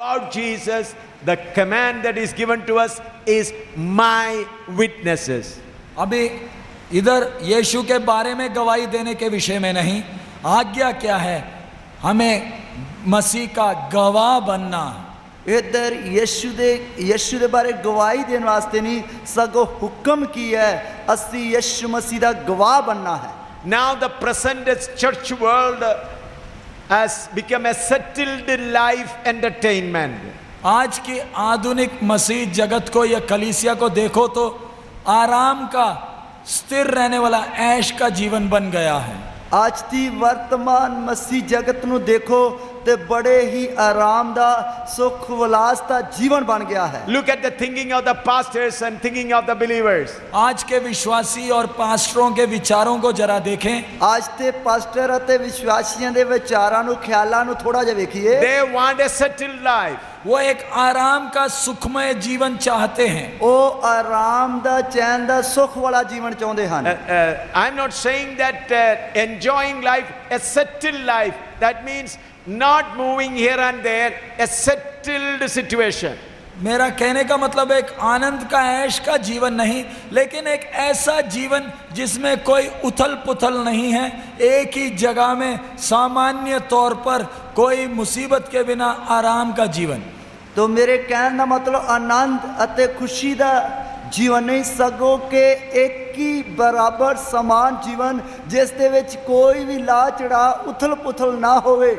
About Jesus, the command that is given to us is my witnesses. अभी इधर यीशु के बारे में गवाही देने के विषय में नहीं, आज्ञा क्या है? हमें मसीह का गवाह बनना। इधर यीशु दे बारे गवाही देने वास्ते नहीं, सगो हुक्म की है असी यीशु मसीह दा गवाह बनना है। Now the present church world has become a settled life entertainment. आज की आधुनिक मसीह जगत को या कलीसिया को देखो तो आराम का, स्थिर रहने वाला ऐश का जीवन बन गया है। आज की वर्तमान मसीह जगत नु देखो ते बड़े ही आराम दा सुख विलास दा जीवन बन गया है। Look at the thinking of the pastors and thinking of the believers. आज के विश्वासी और पास्टरों के विचारों को जरा देखें। आज ते पास्टर अते विश्वासियों दे विचारां नु ख्यालां नु थोड़ा जिहा वेखिए। They want a settled life. वो एक आराम का सुखमय जीवन चाहते हैं। ओ आराम दा चैन दा सुख वाला जीवन चाहते हैं। I'm not saying that enjoying life, a settled life, that means not moving here and there, a settled situation. मेरा कहने का मतलब एक आनंद का ऐश का जीवन नहीं, लेकिन एक ऐसा जीवन जिसमें कोई उथल पुथल नहीं है, एक ही जगह में सामान्य तौर पर कोई मुसीबत के बिना आराम का जीवन। तो मेरे कहने का मतलब आनंद अते खुशी दा जीवन नहीं, सगो के एक ही बराबर समान जीवन जिस दे विच कोई भी ला चढ़ा उथल पुथल ना होवे,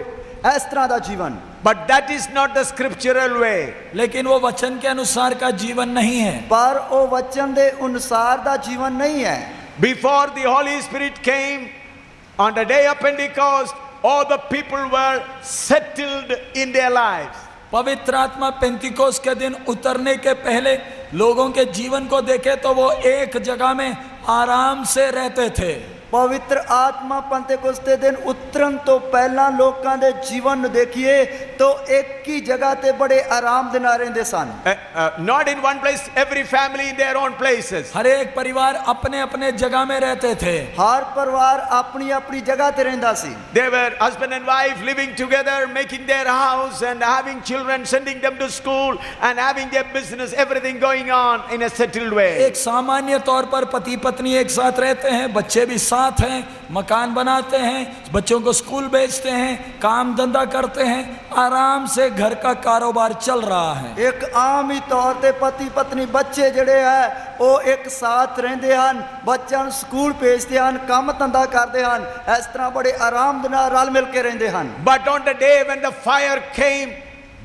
इस तरह दा जीवन। But that is not the scriptural way. लेकिन वो वचन के अनुसार का जीवन नहीं है। पर वो वचन दे अनुसार दा जीवन नहीं है। Before the Holy Spirit came on the day of Pentecost, all the people were settled in their lives. पवित्र आत्मा पेंतिकोस के दिन उतरने के पहले लोगों के जीवन को देखे तो वो एक जगह में आराम से रहते थे। पवित्र आत्मा पंतेकोस्त दे दिन उतरन तो पहला लोकां दे जीवन नूं देखिए तो एक ही जगह ते बड़े आराम दे नाल रहिंदे सन। Not in one place, every family in their own places. हर एक परिवार अपने अपने जगह में रहते थे। हर परिवार अपनी अपनी जगह ते रहिंदा सी। They were husband and wife living together, making their house and having children, sending them to school and having their business, everything going on in a settled way. एक सामान्य तौर पर पति पत्नी एक साथ रहते हैं, बच्चे भी साथ हैं, मकान बनाते हैं, बच्चों को स्कूल भेजते हैं, काम धंधा करते हैं, आराम से घर का कारोबार चल रहा है। एक आम ही तौर ते पति पत्नी बच्चे जड़े है वो एक साथ रहंदे हन, बच्चों स्कूल भेजते हन, काम धंधा करते हन, इस तरह बड़े आराम दे नाल रल मिल के रहंदे हन। But on the day when the fire came,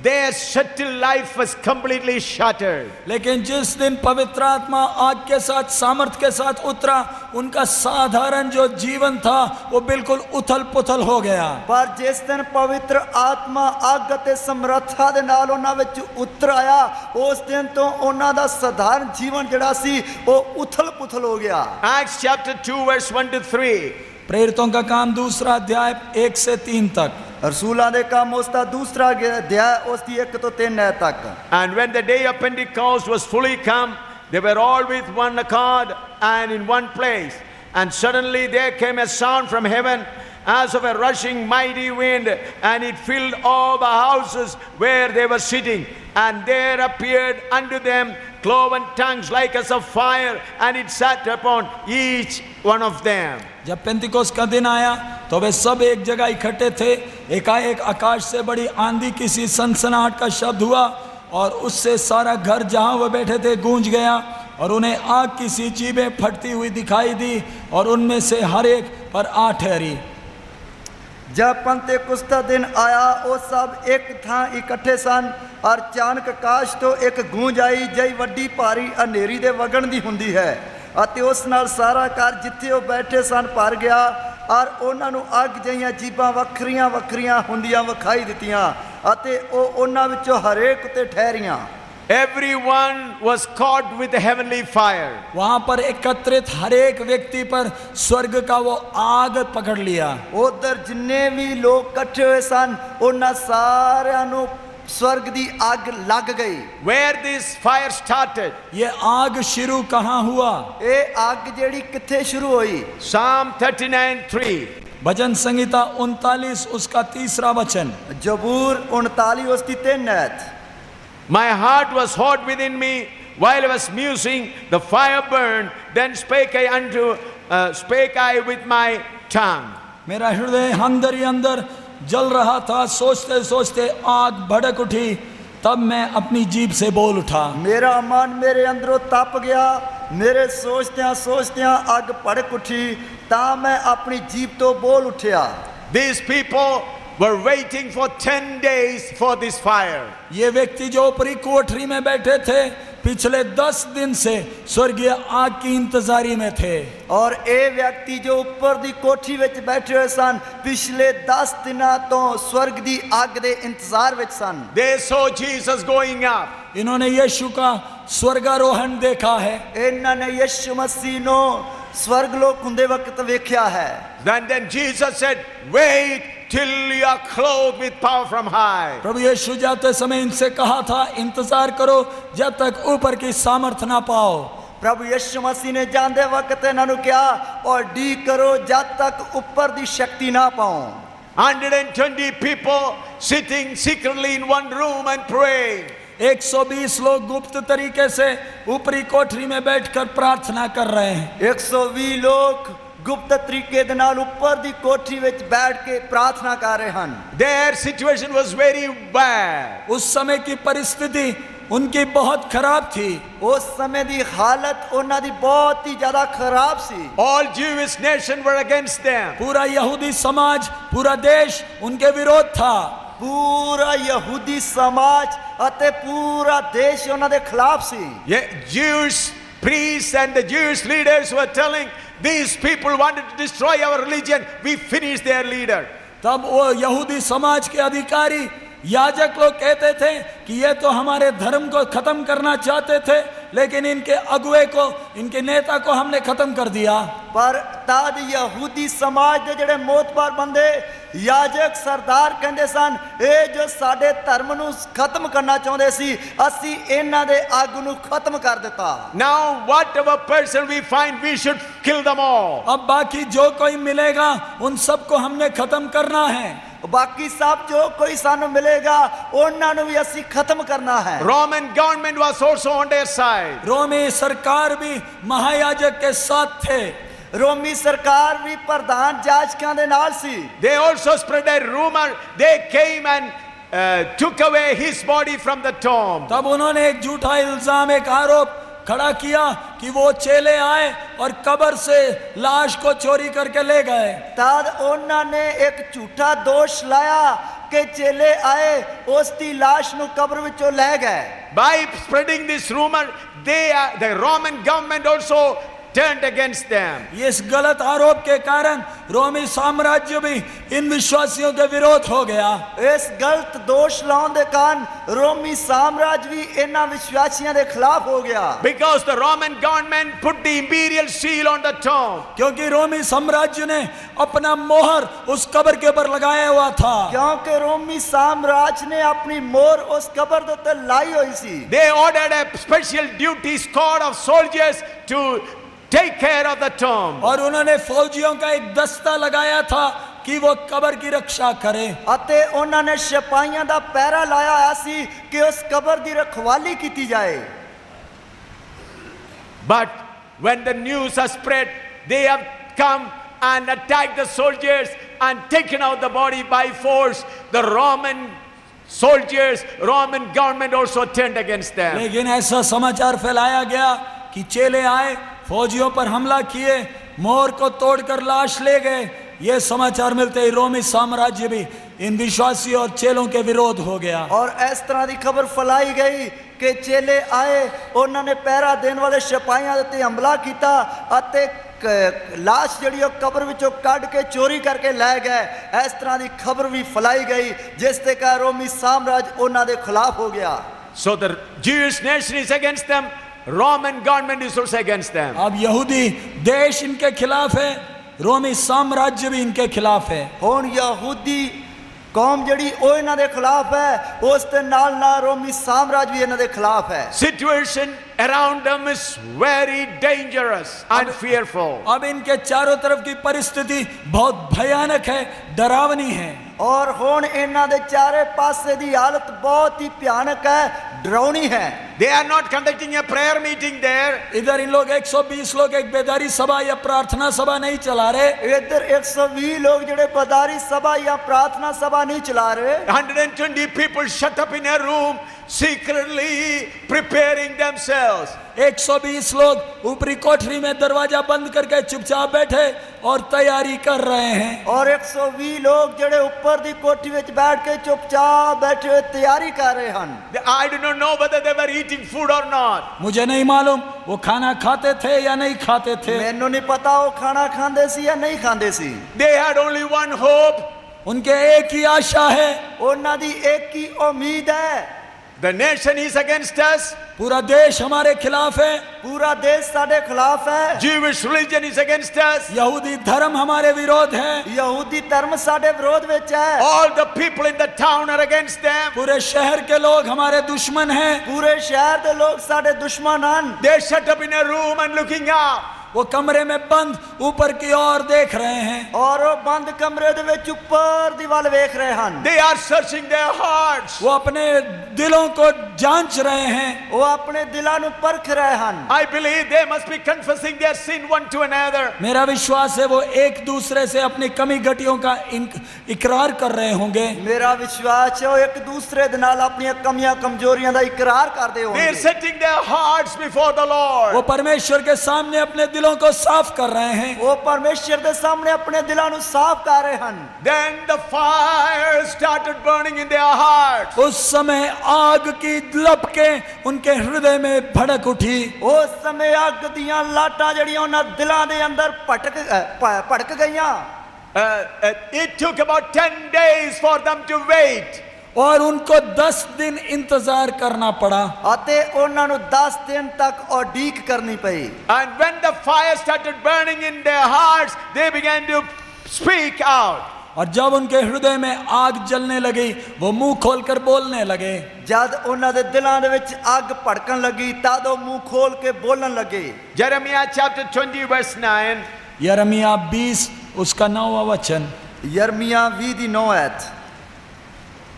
their settled life was completely shattered. लेकिन जिस दिन पवित्र आत्मा आग के साथ सामर्थ के साथ उतरा, उनका साधारण जो जीवन था वो बिल्कुल उथल पुथल हो गया। पर जिस दिन पवित्र आत्मा आग ते समर्था दे नाल उन्हां विच उतर आया, उस दिन तो उन्हां दा साधारण जीवन जिहड़ा सी वो उथल पुथल हो गया। Acts chapter 2 verse 1 to 3. प्रेरितों का काम दूसरा अध्याय 1 से 3 तक। रसूलां दे काम उसका दूसरा अध्याय उसकी 1 तो 3 आयत तक। And when the day of Pentecost was fully come, they were all with one accord and in one place. And suddenly there came a sound from heaven as of a rushing mighty wind, and it filled all the houses where they were sitting. And there appeared unto them cloven tongues like as of fire, and it sat upon each one of them. जब पेंतिकोस का दिन आया तो वे सब एक जगह इकट्ठे थे। एकाएक आकाश से बड़ी आंधी किसी सनसनाहट का शब्द हुआ और उससे सारा घर जहां वे बैठे थे गूंज गया, और उन्हें आग की सी जीभें फटती हुई दिखाई दी और उनमें से हर एक पर आ ठहरी। जब पंतेकुस्त का दिन आया वो सब एक थां इकट्ठे सन और अचानक आकाश तो एक गूंज आई जई वड्डी भारी हनेरी दे वगण दी हुंदी है, ਅਤੇ ਉਸ ਨਾਲ ਸਾਰਾ ਘਰ ਜਿੱਥੇ ਉਹ ਬੈਠੇ ਸਨ ਭਰ ਗਿਆ ਔਰ ਉਹਨਾਂ ਨੂੰ ਅੱਗ ਜਿਹੀਆਂ ਜੀਭਾਂ ਵੱਖਰੀਆਂ ਵੱਖਰੀਆਂ ਹੁੰਦੀਆਂ ਵਿਖਾਈ ਦਿੱਤੀਆਂ ਅਤੇ ਉਹ ਉਹਨਾਂ ਵਿੱਚੋਂ ਹਰੇਕ ਉਤੇ ਠਹਿਰੀਆਂ। Everyone was caught with the heavenly fire. वहां पर एकत्रित हर एक व्यक्ति पर स्वर्ग का वो आग पकड़ लिया। उधर जिन्ने भी लोग इकट्ठे हुए सन उन्हां सारिਆਂ ਨੂੰ स्वर्ग दी आग लग गई। Where this fire started? ये आग शुरू कहाँ हुआ? ये आग जेड़ी किथे शुरू हुई? Psalm 39:3. भजन संहिता 39 उसका 3 वचन। जबूर 39 उसकी 3 आयत। My heart was hot within me while I was musing, the fire burned, then spake I with my tongue. मेरा हृदय अंदर ही अंदर जल रहा था, सोचते सोचते आग भड़क उठी, तब मैं अपनी जीभ से बोल उठा। मेरा मन मेरे अंदरों तप गया, मेरे सोचत्या सोचत्या आग भड़क उठी, ता मैं अपनी जीभ तो बोल उठया। These people were waiting for 10 days for this fire. ये व्यक्ति जो ऊपरी कोठरी में बैठे थे, पिछले 10 दिन से स्वर्गीय आग की इंतजारी में थे। और ए व्यक्ति जो ऊपर दी कोठी विच बैठे हुए सन, पिछले 10 दिनां तो स्वर्ग दी आग दे इंतजार विच सन। They saw Jesus going up. इन्होंने यीशु का स्वर्गारोहण देखा है। इन्होंने यीशु मसीह नो स्वर्गलोक हुंदे वक्त वेख्या है। Then Jesus said, wait till you are clothed with power from high. प्रभु यीशु जाते समय इनसे कहा था, इंतजार करो जब तक ऊपर की सामर्थ ना पाओ। प्रभु यीशु मसीह ने जांदे वक्त इन्होंने क्या और डी करो जब तक ऊपर दी शक्ति ना पाओ। 120 people sitting secretly in one room and praying. 120 लोग गुप्त तरीके से ऊपरी कोठरी में बैठकर प्रार्थना कर रहे हैं। 120 लोग गुप्त तरीके दे नाल ऊपर दी कोठी विच बैठ के प्रार्थना कर रहे हन। Their situation was very bad. उस समय की परिस्थिति उनकी बहुत खराब थी। उस समय दी हालत उन्हां दी बहुत ही ज्यादा खराब सी। All Jewish nation were against them. पूरा यहूदी समाज, पूरा देश उनके विरोध था। पूरा यहूदी समाज अते पूरा देश उन्हां दे खिलाफ सी। Yeah, Jewish priests and the Jewish leaders were telling, these people wanted to destroy our religion, we finished their leader. तब वो यहूदी समाज के अधिकारी याजक लोग कहते थे कि ये तो हमारे धर्म को खत्म करना चाहते थे, लेकिन इनके अगुए को, इनके नेता को हमने खत्म कर दिया। पर तद यहूदी समाज दे जेड़े मोतबार बंदे याजक सरदार कहंदे सन, ए जो साडे धर्म नू खत्म करना चाहुंदे सी, असी इन्हां दे आगू नू खत्म कर दिता। Now whatever person we find, we should kill them all. अब बाकी जो कोई मिलेगा उन सबको हमने खत्म करना है। बाकी सब जो कोई सानू मिलेगा उन्हां नू भी असी खत्म करना है। Roman government was also on their side. रोमी सरकार भी महायाजक के साथ थे। रोमी सरकार भी प्रधान याजकां दे नाल सी। They also spread a rumor. They came and took away his body from the tomb. तब उन्होंने एक झूठा इल्जाम, एक आरोप खड़ा किया कि वो चेले आए और कब्र से लाश को चोरी करके ले गए। तद उन्होंने एक झूठा दोष लाया कि चेले आए उसकी लाश नु कब्र विचों ले गए। By spreading this rumor, the Roman government also turned against them. इस गलत आरोप के कारण रोमी साम्राज्य भी इन विश्वासियों के विरोध हो गया। इस गलत दोष लाने के कारण रोमी साम्राज्य भी इन्हां विश्वासियों के खिलाफ हो गया। Because the Roman government put the imperial seal on the tomb. क्योंकि रोमी साम्राज्य ने अपना मोहर उस कब्र के ऊपर लगाया हुआ था। क्योंकि रोमी साम्राज्य ने अपनी मोहर उस कब्र के ऊपर लाई हुई सी। They ordered a special duty squad of soldiers to take care of the tomb. और उन्होंने फौजियों का एक दस्ता लगाया था कि वो कब्र की रक्षा करे। अते उन्होंने सिपाहियों दा पहरा लाया हुआ सी कि उस कब्र दी रखवाली की जाए। But when the news has spread, they have come and attacked the soldiers and taken out the body by force. The Roman soldiers, Roman government also turned against them. लेकिन ऐसा समाचार फैलाया गया कि चेले आए, फौजियों पर हमला किए, मोहर को तोड़कर लाश ले गए। ये समाचार मिलते ही रोमी साम्राज्य भी इन विश्वासियों और चेलों के विरोध हो गया। और इस तरह की खबर फैलाई गई कि चेले आए, उन्होंने पहरा देने वाले सिपाहियों ते हमला किया अते लाश जड़ी कब्र विचों कढ़ के चोरी करके ले गए। इस तरह की खबर भी फैलाई गई जिससे का रोमी साम्राज्य उन्हां दे खिलाफ हो गया। So the Jewish nation is against them. Roman government is also against them. अब यहूदी देश इनके खिलाफ है, रोमी साम्राज्य भी इनके खिलाफ है। हुण यहूदी ਕੌਮ ਜਿਹੜੀ ਉਹ ਇਹਨਾਂ ਦੇ ਖਿਲਾਫ ਹੈ, ਉਸ ਦੇ ਨਾਲ ਨਾਲ ਰੋਮੀ ਸਾਮਰਾਜ ਵੀ ਇਹਨਾਂ ਦੇ ਖਿਲਾਫ ਹੈ। Situation around them is very dangerous and fearful. अब इनके चारों तरफ की परिस्थिति बहुत भयानक है, डरावनी है। ਔਰ ਹੁਣ ਇਹਨਾਂ ਦੇ ਚਾਰੇ ਪਾਸੇ ਦੀ ਹਾਲਤ ਬਹੁਤ ਹੀ ਭਿਆਨਕ ਹੈ, ਡਰਾਉਣੀ ਹੈ। They are not conducting a prayer meeting there. इधर इन लोग 120 लोग एक बेदारी सभा या प्रार्थना सभा नहीं चला रहे। ਇੱਧਰ 120 ਲੋਕ ਜਿਹੜੇ ਬਦਾਰੀ ਸਭਾ ਜਾਂ ਪ੍ਰਾਰਥਨਾ ਸਭਾ ਨਹੀਂ ਚਲਾ ਰਹੇ। 120 people shut up in a room, secretly preparing themselves. 120 लोग ऊपरी कोठरी में दरवाजा बंद करके चुपचाप बैठे और तैयारी कर रहे हैं। ਔਰ 120 ਲੋਕ ਜਿਹੜੇ ਉੱਪਰ ਦੀ ਕੋਠੀ ਵਿੱਚ ਬੈਠ ਕੇ ਚੁੱਪਚਾਪ ਬੈਠੇ ਹੋਏ ਤਿਆਰੀ ਕਰ ਰਹੇ ਹਨ। I do not know whether they were eating food or not. मुझे नहीं मालूम वो खाना खाते थे या नहीं खाते थे। ਮੈਨੂੰ ਨਹੀਂ ਪਤਾ ਉਹ ਖਾਣਾ ਖਾਂਦੇ ਸੀ ਜਾਂ ਨਹੀਂ ਖਾਂਦੇ ਸੀ। They had only one hope. उनके एक ही आशा है, ਉਹਨਾਂ ਦੀ ਇੱਕ ही उम्मीद है। The nation is against us. पूरा देश हमारे खिलाफ है, पूरा देश ਸਾਡੇ ਖਿਲਾਫ ਹੈ। Jewish religion is against us. यहूदी धर्म हमारे विरोध है, ਯਹੂਦੀ ਧਰਮ ਸਾਡੇ ਵਿਰੋਧ ਵਿੱਚ ਹੈ। All the people in the town are against them. पूरे शहर के लोग हमारे दुश्मन हैं। ਪੂਰੇ ਸ਼ਹਿਰ ਦੇ ਲੋਕ ਸਾਡੇ ਦੁਸ਼ਮਣ ਹਨ। They shut up in a room and looking up. वो कमरे में बंद ऊपर की ओर देख रहे हैं। ਔਰ ਉਹ ਬੰਦ ਕਮਰੇ ਦੇ ਵਿੱਚ ਉੱਪਰ ਦੀ ਵੱਲ ਵੇਖ ਰਹੇ ਹਨ। They are searching their hearts. वो अपने दिलों को जांच रहे हैं। ਉਹ ਆਪਣੇ ਦਿਲਾਂ ਨੂੰ ਪਰਖ ਰਹੇ ਹਨ। I believe they must be confessing their sin one to another. मेरा विश्वास है वो एक दूसरे से अपनी कमी घटियों का इकरार कर रहे होंगे। ਮੇਰਾ ਵਿਸ਼ਵਾਸ ਹੈ ਉਹ ਇੱਕ ਦੂਸਰੇ ਦੇ ਨਾਲ ਆਪਣੀਆਂ ਕਮੀਆਂ ਕਮਜ਼ੋਰੀਆਂ ਦਾ ਇਕਰਾਰ ਕਰਦੇ They are ਹੋਣਗੇ। setting their hearts before the वो Lord. परमेश्वर के सामने अपने दिलों को साफ कर रहे हैं। ਉਹ ਪਰਮੇਸ਼ਰ ਦੇ ਸਾਹਮਣੇ ਆਪਣੇ ਦਿਲਾਂ ਨੂੰ ਸਾਫ਼ ਕਰ ਰਹੇ ਹਨ। Then the fire started burning in their hearts. उस समय आग की लपकें उनके हृदय में भड़क उठी। ਉਸ ਸਮੇਂ ਅੱਗ ਦੀਆਂ ਲਾਟਾਂ ਜਿਹੜੀਆਂ ਉਹਨਾਂ ਦਿਲਾਂ ਦੇ ਅੰਦਰ ਭੜਕ ਗਈਆਂ। It took about 10 days for them to wait. और उनको 10 दिन इंतजार करना पड़ा। ਅਤੇ ਉਹਨਾਂ ਨੂੰ 10 ਦਿਨ ਤੱਕ ਉਡੀਕ ਕਰਨੀ ਪਈ। And when the fire started burning in their hearts, they began to speak out. और जब उनके हृदय में आग जलने लगी वो मुंह खोलकर बोलने लगे। ਜਦ ਉਹਨਾਂ ਦੇ ਦਿਲਾਂ ਦੇ ਵਿੱਚ ਅੱਗ ਭੜਕਣ ਲੱਗੀ ਤਦ ਉਹ ਮੂੰਹ ਖੋਲ ਕੇ ਬੋਲਣ ਲੱਗੇ। Jeremiah chapter 20 verse 9. यिर्मयाह 20 उसका 9वां वचन। ਯਰਮੀਆ 20 ਦੀ 9 ਐਤ।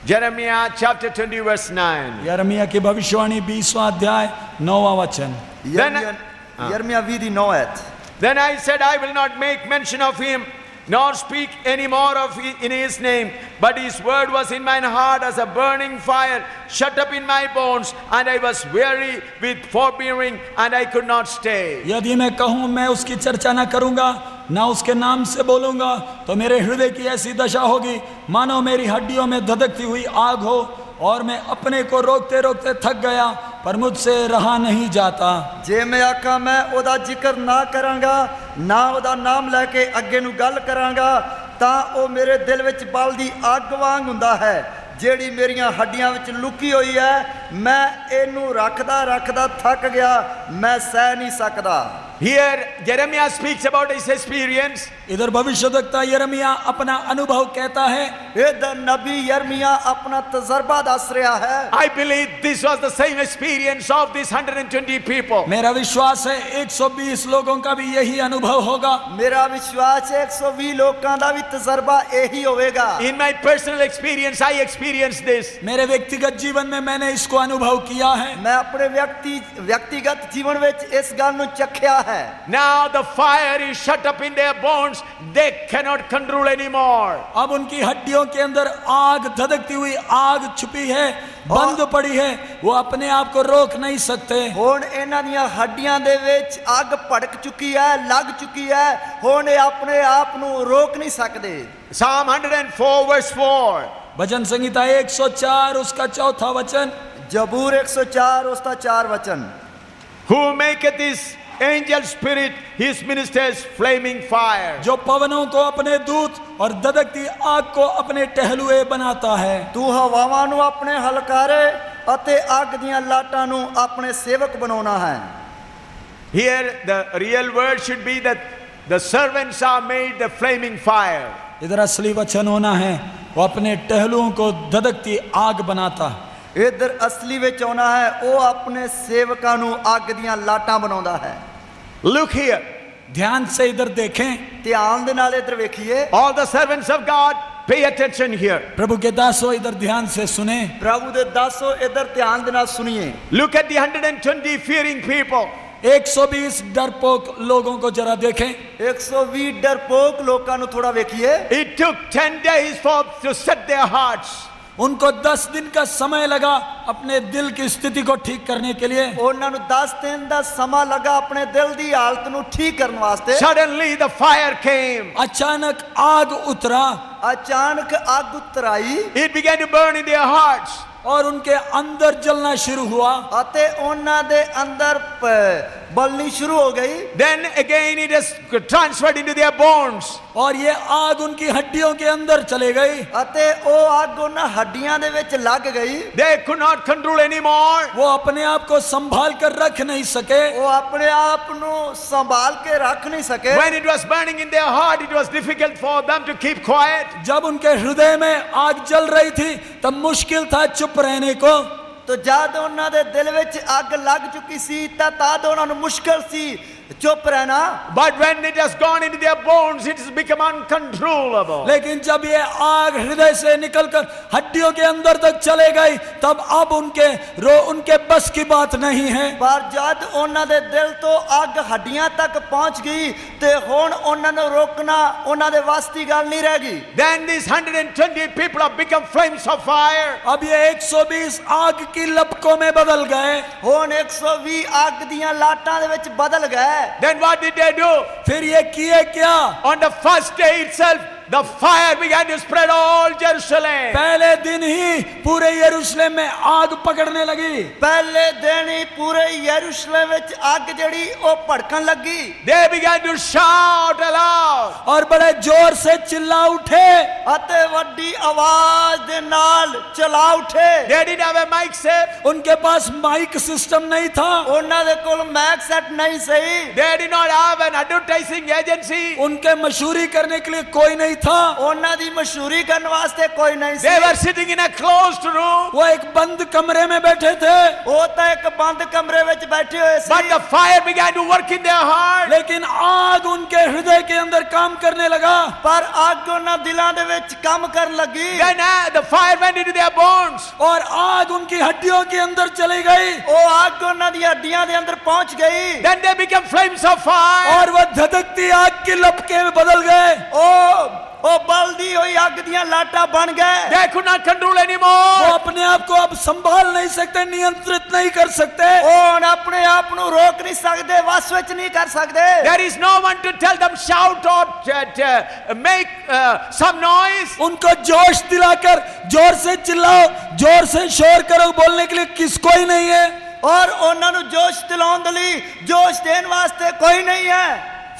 Jeremiah chapter 20 verse 9. यिर्मयाह की भविष्यवाणी 20वां अध्याय 9वां वचन। ਯਰਮੀਆ 20 ਦੀ 9 ਐਤ। Then I said, I will not make mention of him, nor speak any more in his name. But his word was in mine heart as a burning fire, shut up in my bones, and I was weary with forbearing, and I could not stay. यदि मैं कहूँ मैं उसकी चर्चा न करूँगा ना उसके नाम से बोलूँगा तो मेरे हृदय की ऐसी दशा होगी मानो मेरी हड्डियों में धधकती हुई आग हो, और मैं अपने को रोकते रोकते थक गया पर मुझसे रहा नहीं जाता। ਜੇ ਮੈਂ ਆਖਾਂ ਮੈਂ ਉਹਦਾ ਜ਼ਿਕਰ ਨਾ ਕਰਾਂਗਾ ਨਾ ਉਹਦਾ ਨਾਮ ਲੈ ਕੇ ਅੱਗੇ ਨੂੰ ਗੱਲ ਕਰਾਂਗਾ ਤਾਂ ਉਹ ਮੇਰੇ ਦਿਲ ਵਿੱਚ ਬਲਦੀ ਅੱਗ ਵਾਂਗ ਹੁੰਦਾ ਹੈ ਜਿਹੜੀ ਮੇਰੀਆਂ ਹੱਡੀਆਂ ਵਿੱਚ ਲੁਕੀ ਹੋਈ ਹੈ। ਮੈਂ ਇਹਨੂੰ ਰੱਖਦਾ ਰੱਖਦਾ ਥੱਕ ਗਿਆ, ਮੈਂ ਸਹਿ ਨਹੀਂ ਸਕਦਾ। Here Jeremiah speaks about his experience. इधर भविष्यद्वक्ता यिर्मयाह अपना अनुभव कहता है। इधर नबी यिर्मयाह अपना तजर्बा दस रहा है। I believe this was the same experience of these 120 people. मेरा विश्वास है 120 लोगों का भी यही अनुभव होगा। मेरा विश्वास है 120 लोगों का भी तजर्बा यही होगा। In my personal experience, I experienced this. मेरे व्यक्तिगत जीवन में मैंने इसको अनुभव किया है। मैं अपने व्यक्तिगत जीवन में इस गल नूं चखिया है। Now the fire is shut up in their bones. They cannot control anymore. अब उनकी हड्डियों के अंदर आग, धधकती हुई आग छुपी है, बंद पड़ी है, वो अपने आप को रोक नहीं सकते। हुण इन्हां दीयां हड्डियां दे विच आग भड़क चुकी है, लग चुकी है। हुण ये अपने आप नूं रोक नहीं सकते। Psalm 104 verse 4. भजन संहिता 104 उसका 4था वचन। जबूर 104 उसका 4 वचन। Who maketh his angel spirit his ministers flaming fire. जो पवनों को अपने दूत और धधकती आग को अपने टहलुए बनाता है। तू हवावां नूं अपने हलकारे अते आग दीयां लाटां नूं अपने सेवक बनाउणा है। Here the real word should be that the servants are made the flaming fire. इधर असली वचन होना है वो अपने टहलुओं को धधकती आग बनाता। ਇਧਰ ਅਸਲੀ ਵਿੱਚ ਆਉਣਾ ਹੈ, ਉਹ ਆਪਣੇ ਸੇਵਕਾਂ ਨੂੰ ਅੱਗ ਦੀਆਂ ਲਾਟਾਂ ਬਣਾਉਂਦਾ ਹੈ। Look here. ध्यान से इधर देखें, ਧਿਆਨ ਦੇ ਨਾਲ ਇਧਰ ਵੇਖੀਏ। All the servants of God, pay attention here. प्रभु के दासों इधर ध्यान से सुने। ਪ੍ਰਭੂ ਦੇ ਦਾਸੋ ਇਧਰ ਧਿਆਨ ਦੇ ਨਾਲ ਸੁਣੀਏ। Look at the 120 fearing people. 120 डरपोक लोगों को जरा देखें। 120 ਡਰਪੋਕ ਲੋਕਾਂ ਨੂੰ ਥੋੜਾ ਵੇਖੀਏ। It took 10 days to set their hearts. उनको 10 दिन का समय लगा अपने दिल की स्थिति को ठीक करने के लिए। ਉਹਨਾਂ ਨੂੰ 10 ਦਿਨ ਦਾ ਸਮਾਂ ਲੱਗਾ ਆਪਣੇ ਦਿਲ ਦੀ ਹਾਲਤ ਨੂੰ ਠੀਕ ਕਰਨ ਵਾਸਤੇ। Suddenly the fire came. अचानक आग उतरा ਅਚਾਨਕ ਅੱਗ ਉਤਰ ਆਈ It began to burn in their hearts. और उनके अंदर जलना शुरू हुआ। ਅਤੇ ਉਹਨਾਂ ਦੇ ਅੰਦਰ बलनी शुरू हो गई। Then again it is transferred into their bones. और ये आग उनकी हड्डियों के अंदर चले गई। ਅਤੇ ਉਹ ਅੱਗ ਉਹਨਾਂ ਹੱਡੀਆਂ ਦੇ ਵਿੱਚ ਲੱਗ ਗਈ। They could not control anymore. वो अपने आप को संभाल कर रख नहीं सके। ਉਹ ਆਪਣੇ ਆਪ ਨੂੰ ਸੰਭਾਲ ਕੇ ਰੱਖ ਨਹੀਂ ਸਕੇ। When it was burning in their heart, it was difficult for them to keep quiet. जब उनके हृदय में आग जल रही थी तब मुश्किल था चुप रहने को। तो जद ਉਹਨਾਂ ਦੇ ਦਿਲ ਵਿੱਚ ਅੱਗ ਲੱਗ ਚੁੱਕੀ ਸੀ ਤਾਂ ਤਦ ਉਹਨਾਂ ਨੂੰ ਮੁਸ਼ਕਲ ਸੀ चुप रहना। But when it has gone into their bones, it has become uncontrollable. लेकिन जब ये आग हृदय से निकलकर हड्डियों के अंदर तक चले गई तब अब उनके बस की बात नहीं है। पर जद ਉਹਨਾਂ ਦੇ ਦਿਲ ਤੋਂ ਅੱਗ ਹੱਡੀਆਂ ਤੱਕ ਪਹੁੰਚ ਗਈ ਤੇ ਹੁਣ ਉਹਨਾਂ ਨੂੰ ਰੋਕਣਾ ਉਹਨਾਂ ਦੇ ਵੱਸ ਦੀ ਗੱਲ ਨਹੀਂ ਰਹਿ ਗਈ। Then these 120 people have become flames of fire. अब ये 120 आग की लपकों में बदल गए। ਹੁਣ 120 ਅੱਗ ਦੀਆਂ ਲਾਟਾਂ ਦੇ ਵਿੱਚ ਬਦਲ ਗਏ। Then what did they do? फिर ये किए क्या? On the first day itself, the fire began to spread all Jerusalem. पहले दिन ही पूरे यरूशलेम में आग पकड़ने लगी। पहले दिन ही पूरे यरूशलेम ਵਿੱਚ ਅੱਗ ਜਿਹੜੀ ਉਹ ਭੜਕਣ ਲੱਗੀ। They began to shout aloud. और बड़े जोर से चिल्ला उठे ਅਤੇ ਵੱਡੀ आवाज ਦੇ ਨਾਲ ਚਲਾ ਉਠੇ। They didn't have a mic set. उनके पास माइक सिस्टम नहीं था। ਉਹਨਾਂ ਦੇ ਕੋਲ ਮਾइक सेट नहीं सही। They did not have an advertising agency. उनके मशहूरी करने के लिए कोई नहीं था। ਉਹਨਾਂ ਦੀ ਮਸ਼ਹੂਰੀ ਕਰਨ ਵਾਸਤੇ ਕੋਈ ਨਹੀਂ ਸੀ। They were sitting in a closed room. वो एक बंद कमरे में बैठे थे। ਉਹ ਤਾਂ ਇੱਕ ਬੰਦ ਕਮਰੇ ਵਿੱਚ ਬੈਠੇ ਹੋਏ ਸੀ। But the fire began to work in their heart. लेकिन आग उनके हृदय के अंदर काम करने लगा। ਪਰ ਅੱਗ ਉਹਨਾਂ ਦਿਲਾਂ ਦੇ ਵਿੱਚ ਕੰਮ ਕਰਨ ਲੱਗੀ। Then the fire went into their bones. और आग उनकी हड्डियों के अंदर चली गई। ਉਹ ਅੱਗ ਉਹਨਾਂ ਦੀ ਹੱਡੀਆਂ ਦੇ ਅੰਦਰ ਪਹੁੰਚ ਗਈ। Then they became flames of fire. और वह धधकती आग की लपकें में बदल गए। ਉਹ ਬਲਦੀ ਹੋਈ ਅੱਗ ਦੀਆਂ ਲਾਟਾਂ ਬਣ ਗਏ। They could not control वो anymore. अपने आप को अब संभाल नहीं सकते, नियंत्रित नहीं कर सकते। ਉਹ ਹੁਣ ਆਪਣੇ ਆਪ ਨੂੰ ਰੋਕ ਨਹੀਂ ਸਕਦੇ, ਵਸ ਵਿੱਚ ਨਹੀਂ ਕਰ ਸਕਦੇ। There is no one to tell them shout or make some noise. उनको जोश दिलाकर जोर से चिल्लाओ, जोर से शोर करो बोलने के लिए किसको ही नहीं है। ਔਰ ਉਹਨਾਂ ਨੂੰ ਜੋਸ਼ ਦਿਲਾਉਣ ਦੇ ਲਈ ਜੋਸ਼ ਦੇਣ ਵਾਸਤੇ ਕੋਈ ਨਹੀਂ ਹੈ।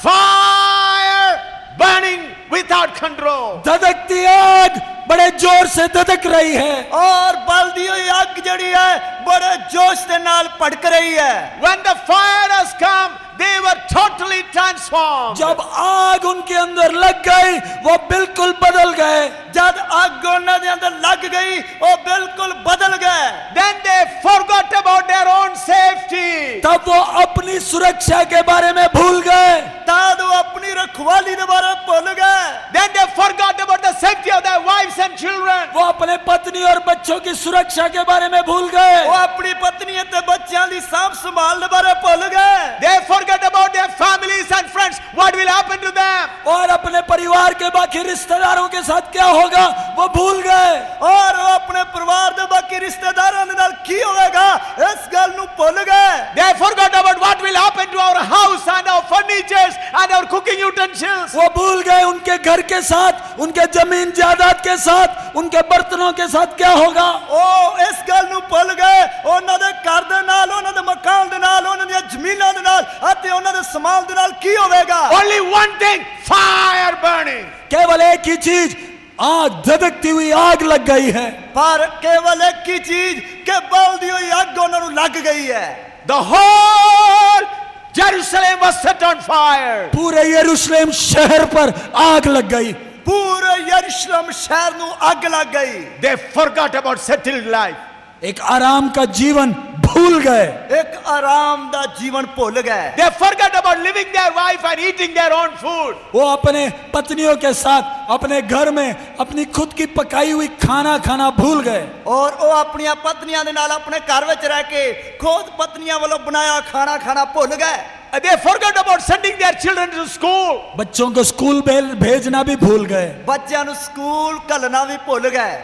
Fire burning without control. धधकती आग बड़े जोर से धधक रही है। और बलदी हुई ਅੱਗ ਜਿਹੜੀ ਹੈ ਬੜੇ ਜੋਸ਼ ਦੇ ਨਾਲ ਭੜਕ ਰਹੀ ਹੈ। When the fire has come, they were totally transformed. जब आग उनके अंदर लग गई वो बिल्कुल बदल गए। जब ਅੱਗ ਉਹਨਾਂ ਦੇ ਅੰਦਰ ਲੱਗ ਗਈ ਉਹ ਬਿਲਕੁਲ ਬਦਲ ਗਏ। Then they forgot about their own safety. तब वो अपनी सुरक्षा के बारे में भूल गए। तब वो अपनी रखवाली के बारे में भूल गए। Then they forgot about the safety of their wives and children. वो अपने पत्नी और बच्चों की सुरक्षा के बारे में भूल गए। वो अपनी पत्नी और बच्चों की सांभ संभाल के बारे में भूल गए। They forgot about their families and friends. What will happen to them? और अपने परिवार के बाकी रिश्तेदारों के साथ क्या होगा वो भूल गए। और वो अपने परिवार के बाकी रिश्तेदारों के नाल की होगा इस गल नूं भूल गए। They forgot about what will happen to our house and our furnitures and our cooking utensils. वो भूल गए उनके घर के साथ, उनके जमीन जायदाद के साथ, उनके बर्तनों के साथ क्या होगा। ਉਹ ਇਸ ਗੱਲ ਨੂੰ ਭੁੱਲ ਗਏ ਉਹਨਾਂ ਦੇ ਘਰ ਦੇ ਨਾਲ, ਉਹਨਾਂ ਦੇ ਮਕਾਨ ਦੇ ਨਾਲ, ਉਹਨਾਂ ਦੀਆਂ ਜ਼ਮੀਨਾਂ ਦੇ ਨਾਲ ਅਤੇ ਉਹਨਾਂ ਦੇ ਸਮਾਨ ਦੇ ਨਾਲ ਕੀ ਹੋਵੇਗਾ। Only one thing, fire burning. केवल एक ही चीज, आग धधकती हुई आग लग गई है। पर केवल एक ही चीज कि बलदी हुई ਅੱਗ ਉਹਨਾਂ ਨੂੰ ਲੱਗ ਗਈ ਹੈ। The whole Jerusalem was set on fire. पूरे यरूशलेम शहर पर आग लग गई। पूरे यरूशलेम शहर ਨੂੰ ਅੱਗ ਲੱਗ ਗਈ। They forgot about settled life. एक आराम का जीवन भूल गए। ਇੱਕ ਆਰਾਮ ਦਾ ਜੀਵਨ ਭੁੱਲ ਗਏ। They forgot about living their wife and eating their own food. वो अपने पत्नियों के साथ अपने घर में अपनी खुद की पकाई हुई खाना खाना भूल गए। ਔਰ ਉਹ ਆਪਣੀਆਂ ਪਤਨੀਆਂ ਦੇ ਨਾਲ ਆਪਣੇ ਘਰ ਵਿੱਚ ਰਹਿ ਕੇ ਖੁਦ ਪਤਨੀਆਂ ਵੱਲੋਂ ਬਣਾਇਆ ਖਾਣਾ ਖਾਣਾ ਭੁੱਲ ਗਏ। They forgot about sending their children to school. बच्चों को स्कूल भेजना भी भूल गए। ਬੱਚਿਆਂ ਨੂੰ ਸਕੂਲ ਘੱਲਣਾ ਵੀ ਭੁੱਲ ਗਏ।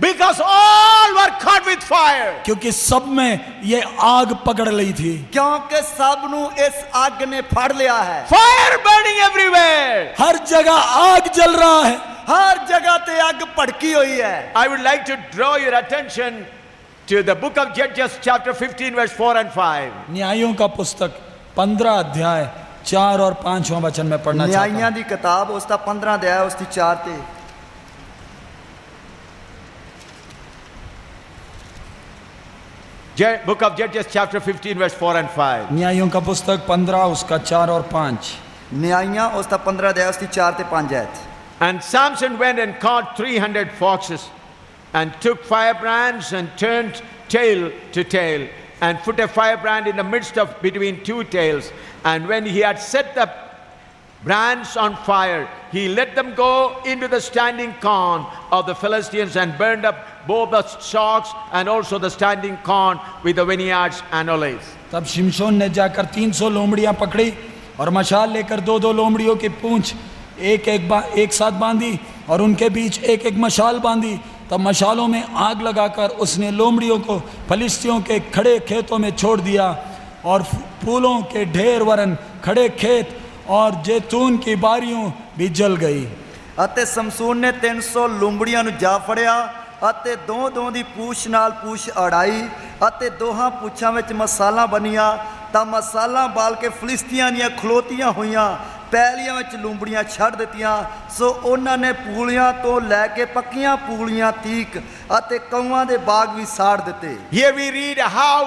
Because all were caught with fire. क्योंकि सब में ये आग पकड़ ली थी। ਕਿਉਂਕਿ ਸਭ ਨੂੰ ਇਸ ਅੱਗ ਨੇ ਫੜ ਲਿਆ ਹੈ। Fire burning everywhere. हर जगह आग जल रहा है। ਹਰ ਜਗ੍ਹਾ ਤੇ ਅੱਗ ਭੜਕੀ ਹੋਈ ਹੈ। I would like to draw your attention to the book of Judges chapter 15 verse 4 and 5. न्यायों का पुस्तक 15 अध्याय 4 और 5वां वचन में पढ़ना चाहता ਨਿਆਂਇਆਂ हूं। ਦੀ ਕਿਤਾਬ ਉਸ ਦਾ 15 ਅਧਿਆਇ ਉਸ ਦੀ 4 ਤੇ Book of Judges chapter 15 verse 4 and 5. न्यायों का पुस्तक 15 उसका 4 और 5। ਨਿਆਂਇਆਂ ਉਸ ਦਾ 15 ਅਧਿਆਇ ਉਸ ਦੀ 4 ਤੇ 5 ਐਤ। And Samson went and caught 300 foxes and took firebrands and turned tail to tail and put a firebrand in the midst of between two tails. And when he had set the brands on fire, he let them go into the standing corn of the Philistines and burned up both the stalks and also the standing corn with the vineyards and olives. तब शिमशोन ने जाकर 300 लोमड़ियां पकड़ी और मशाल लेकर 2-2 लोमड़ियों की पूंछ एक साथ बांधी और उनके बीच एक एक मशाल बांधी। तब मशालों में आग लगाकर उसने लोमड़ियों को फलिस्तियों के खड़े खेतों में छोड़ दिया और फूलों के ढेर वरन खड़े खेत और जैतून की बारियों भी जल गई। ਅਤੇ ਸਮਸੂਨ ਨੇ 300 ਲੂੰਬੜੀਆਂ ਨੂੰ ਜਾ ਫੜਿਆ ਅਤੇ ਦੋ ਦੀ ਪੂਛ ਨਾਲ ਪੂਛ ਅੜਾਈ ਅਤੇ ਦੋਹਾਂ ਪੂਛਾਂ ਵਿੱਚ ਮਸਾਲਾ ਬਣੀਆਂ ਤਾਂ ਮਸਾਲਾ ਬਾਲ ਕੇ ਫਲਿਸਤੀਆਂ ਦੀਆਂ ਖਲੋਤੀਆਂ ਹੋਈਆਂ ਪੈਲੀਆਂ ਵਿੱਚ ਲੂੰਬੜੀਆਂ ਛੱਡ ਦਿੱਤੀਆਂ। ਸੋ ਉਹਨਾਂ ਨੇ ਪੂਲੀਆਂ ਤੋਂ ਲੈ ਕੇ ਪੱਕੀਆਂ ਪੂਲੀਆਂ ਤੀਕ ਅਤੇ ਕਊਆਂ ਦੇ ਬਾਗ ਵੀ ਸਾੜ ਦਿੱਤੇ। Here we read how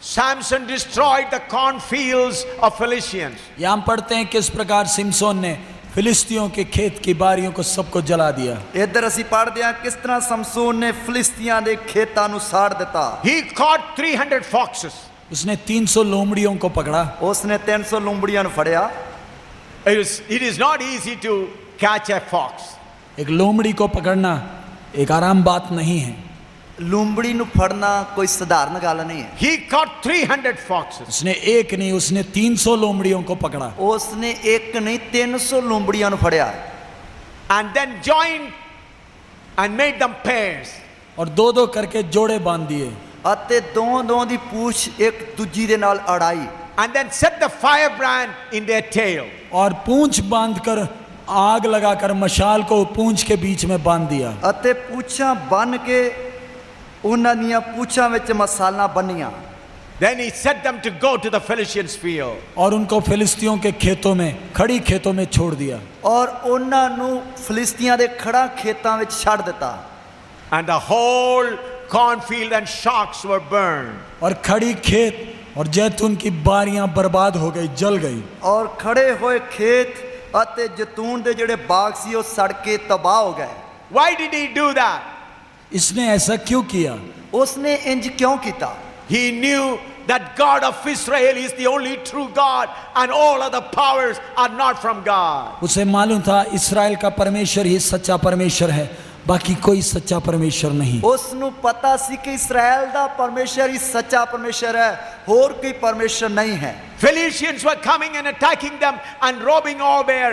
Samson destroyed the cornfields of Philistines. यहाँ पढ़ते हैं किस प्रकार सिमसोन ने फिलिस्तियों के खेत की बारियों को सबको जला दिया। ਇੱਧਰ ਅਸੀਂ ਪੜ੍ਹਦੇ ਹਾਂ ਕਿਸ ਤਰ੍ਹਾਂ ਸਮਸੂਨ ਨੇ ਫਿਲਿਸਤੀਆਂ ਦੇ ਖੇਤਾਂ ਨੂੰ ਸਾੜ ਦਿੱਤਾ। He caught 300 foxes. उसने 300 लोमड़ियों को पकड़ा। ਉਸਨੇ 300 ਲੂੰਬੜੀਆਂ ਨੂੰ ਫੜਿਆ। It is not easy to catch a fox. एक लोमड़ी को पकड़ना एक आराम बात नहीं है। ਲੂੰਬੜੀ ਨੂੰ ਫੜਨਾ ਕੋਈ ਸਧਾਰਨ ਗੱਲ ਨਹੀਂ ਹੈ। He caught 300 foxes. उसने एक नहीं उसने 300 लोमड़ियों को पकड़ा ਉਸਨੇ ਇੱਕ ਨਹੀਂ 300 ਲੂੰਬੜੀਆਂ ਨੂੰ ਫੜਿਆ and then joined and made them pairs. और 2-2 करके जोड़े बांध दिए ਅਤੇ ਦੋ ਦੀ ਪੂਛ ਇੱਕ ਦੂਜੀ ਦੇ ਨਾਲ ਅੜਾਈ And then set the firebrand in their tail. और पूंछ बांधकर आग लगाकर मशाल को पूंछ के बीच में बांध दिया। ਅਤੇ ਪੂਛਾਂ ਬੰਨ ਕੇ ਉਹਨਾਂ ਦੀਆਂ ਪੂਛਾਂ ਵਿੱਚ ਮਸਾਲਾ ਬੰਨੀਆਂ। Then he set them to go to the Philistines' field. और उनको फिलिस्तियों के खेतों में खड़ी खेतों में छोड़ दिया। ਔਰ ਉਹਨਾਂ ਨੂੰ ਫਿਲਿਸਤੀਆਂ ਦੇ ਖੜਾ ਖੇਤਾਂ ਵਿੱਚ ਛੱਡ ਦਿੱਤਾ। And the whole cornfield and shocks were burned. और खड़ी खेत और जैतून की बारियां बर्बाद हो गई, जल गई। ਔਰ ਖੜੇ ਹੋਏ ਖੇਤ ਅਤੇ ਜੈਤੂਨ ਦੇ ਜਿਹੜੇ ਬਾਗ ਸੀ ਉਹ ਸੜ ਕੇ ਤਬਾਹ ਹੋ ਗਏ। Why did he do that? इसने ऐसा क्यों किया? ਉਸਨੇ ਇੰਜ ਕਿਉਂ ਕੀਤਾ? He knew that God of Israel is the only true God and all other powers are not from God. उसे मालूम था इस्राएल का परमेश्वर ही सच्चा परमेश्वर है, बाकी कोई सच्चा परमेश्वर नहीं। ਉਸ ਨੂੰ ਪਤਾ ਸੀ ਕਿ ਇਸਰਾਇਲ ਦਾ ਪਰਮੇਸ਼ਰ ਹੀ ਸੱਚਾ ਪਰਮੇਸ਼ਰ ਹੈ, ਹੋਰ ਕੋਈ ਪਰਮੇਸ਼ਰ ਨਹੀਂ ਹੈ। Philistines were coming and attacking them and robbing all their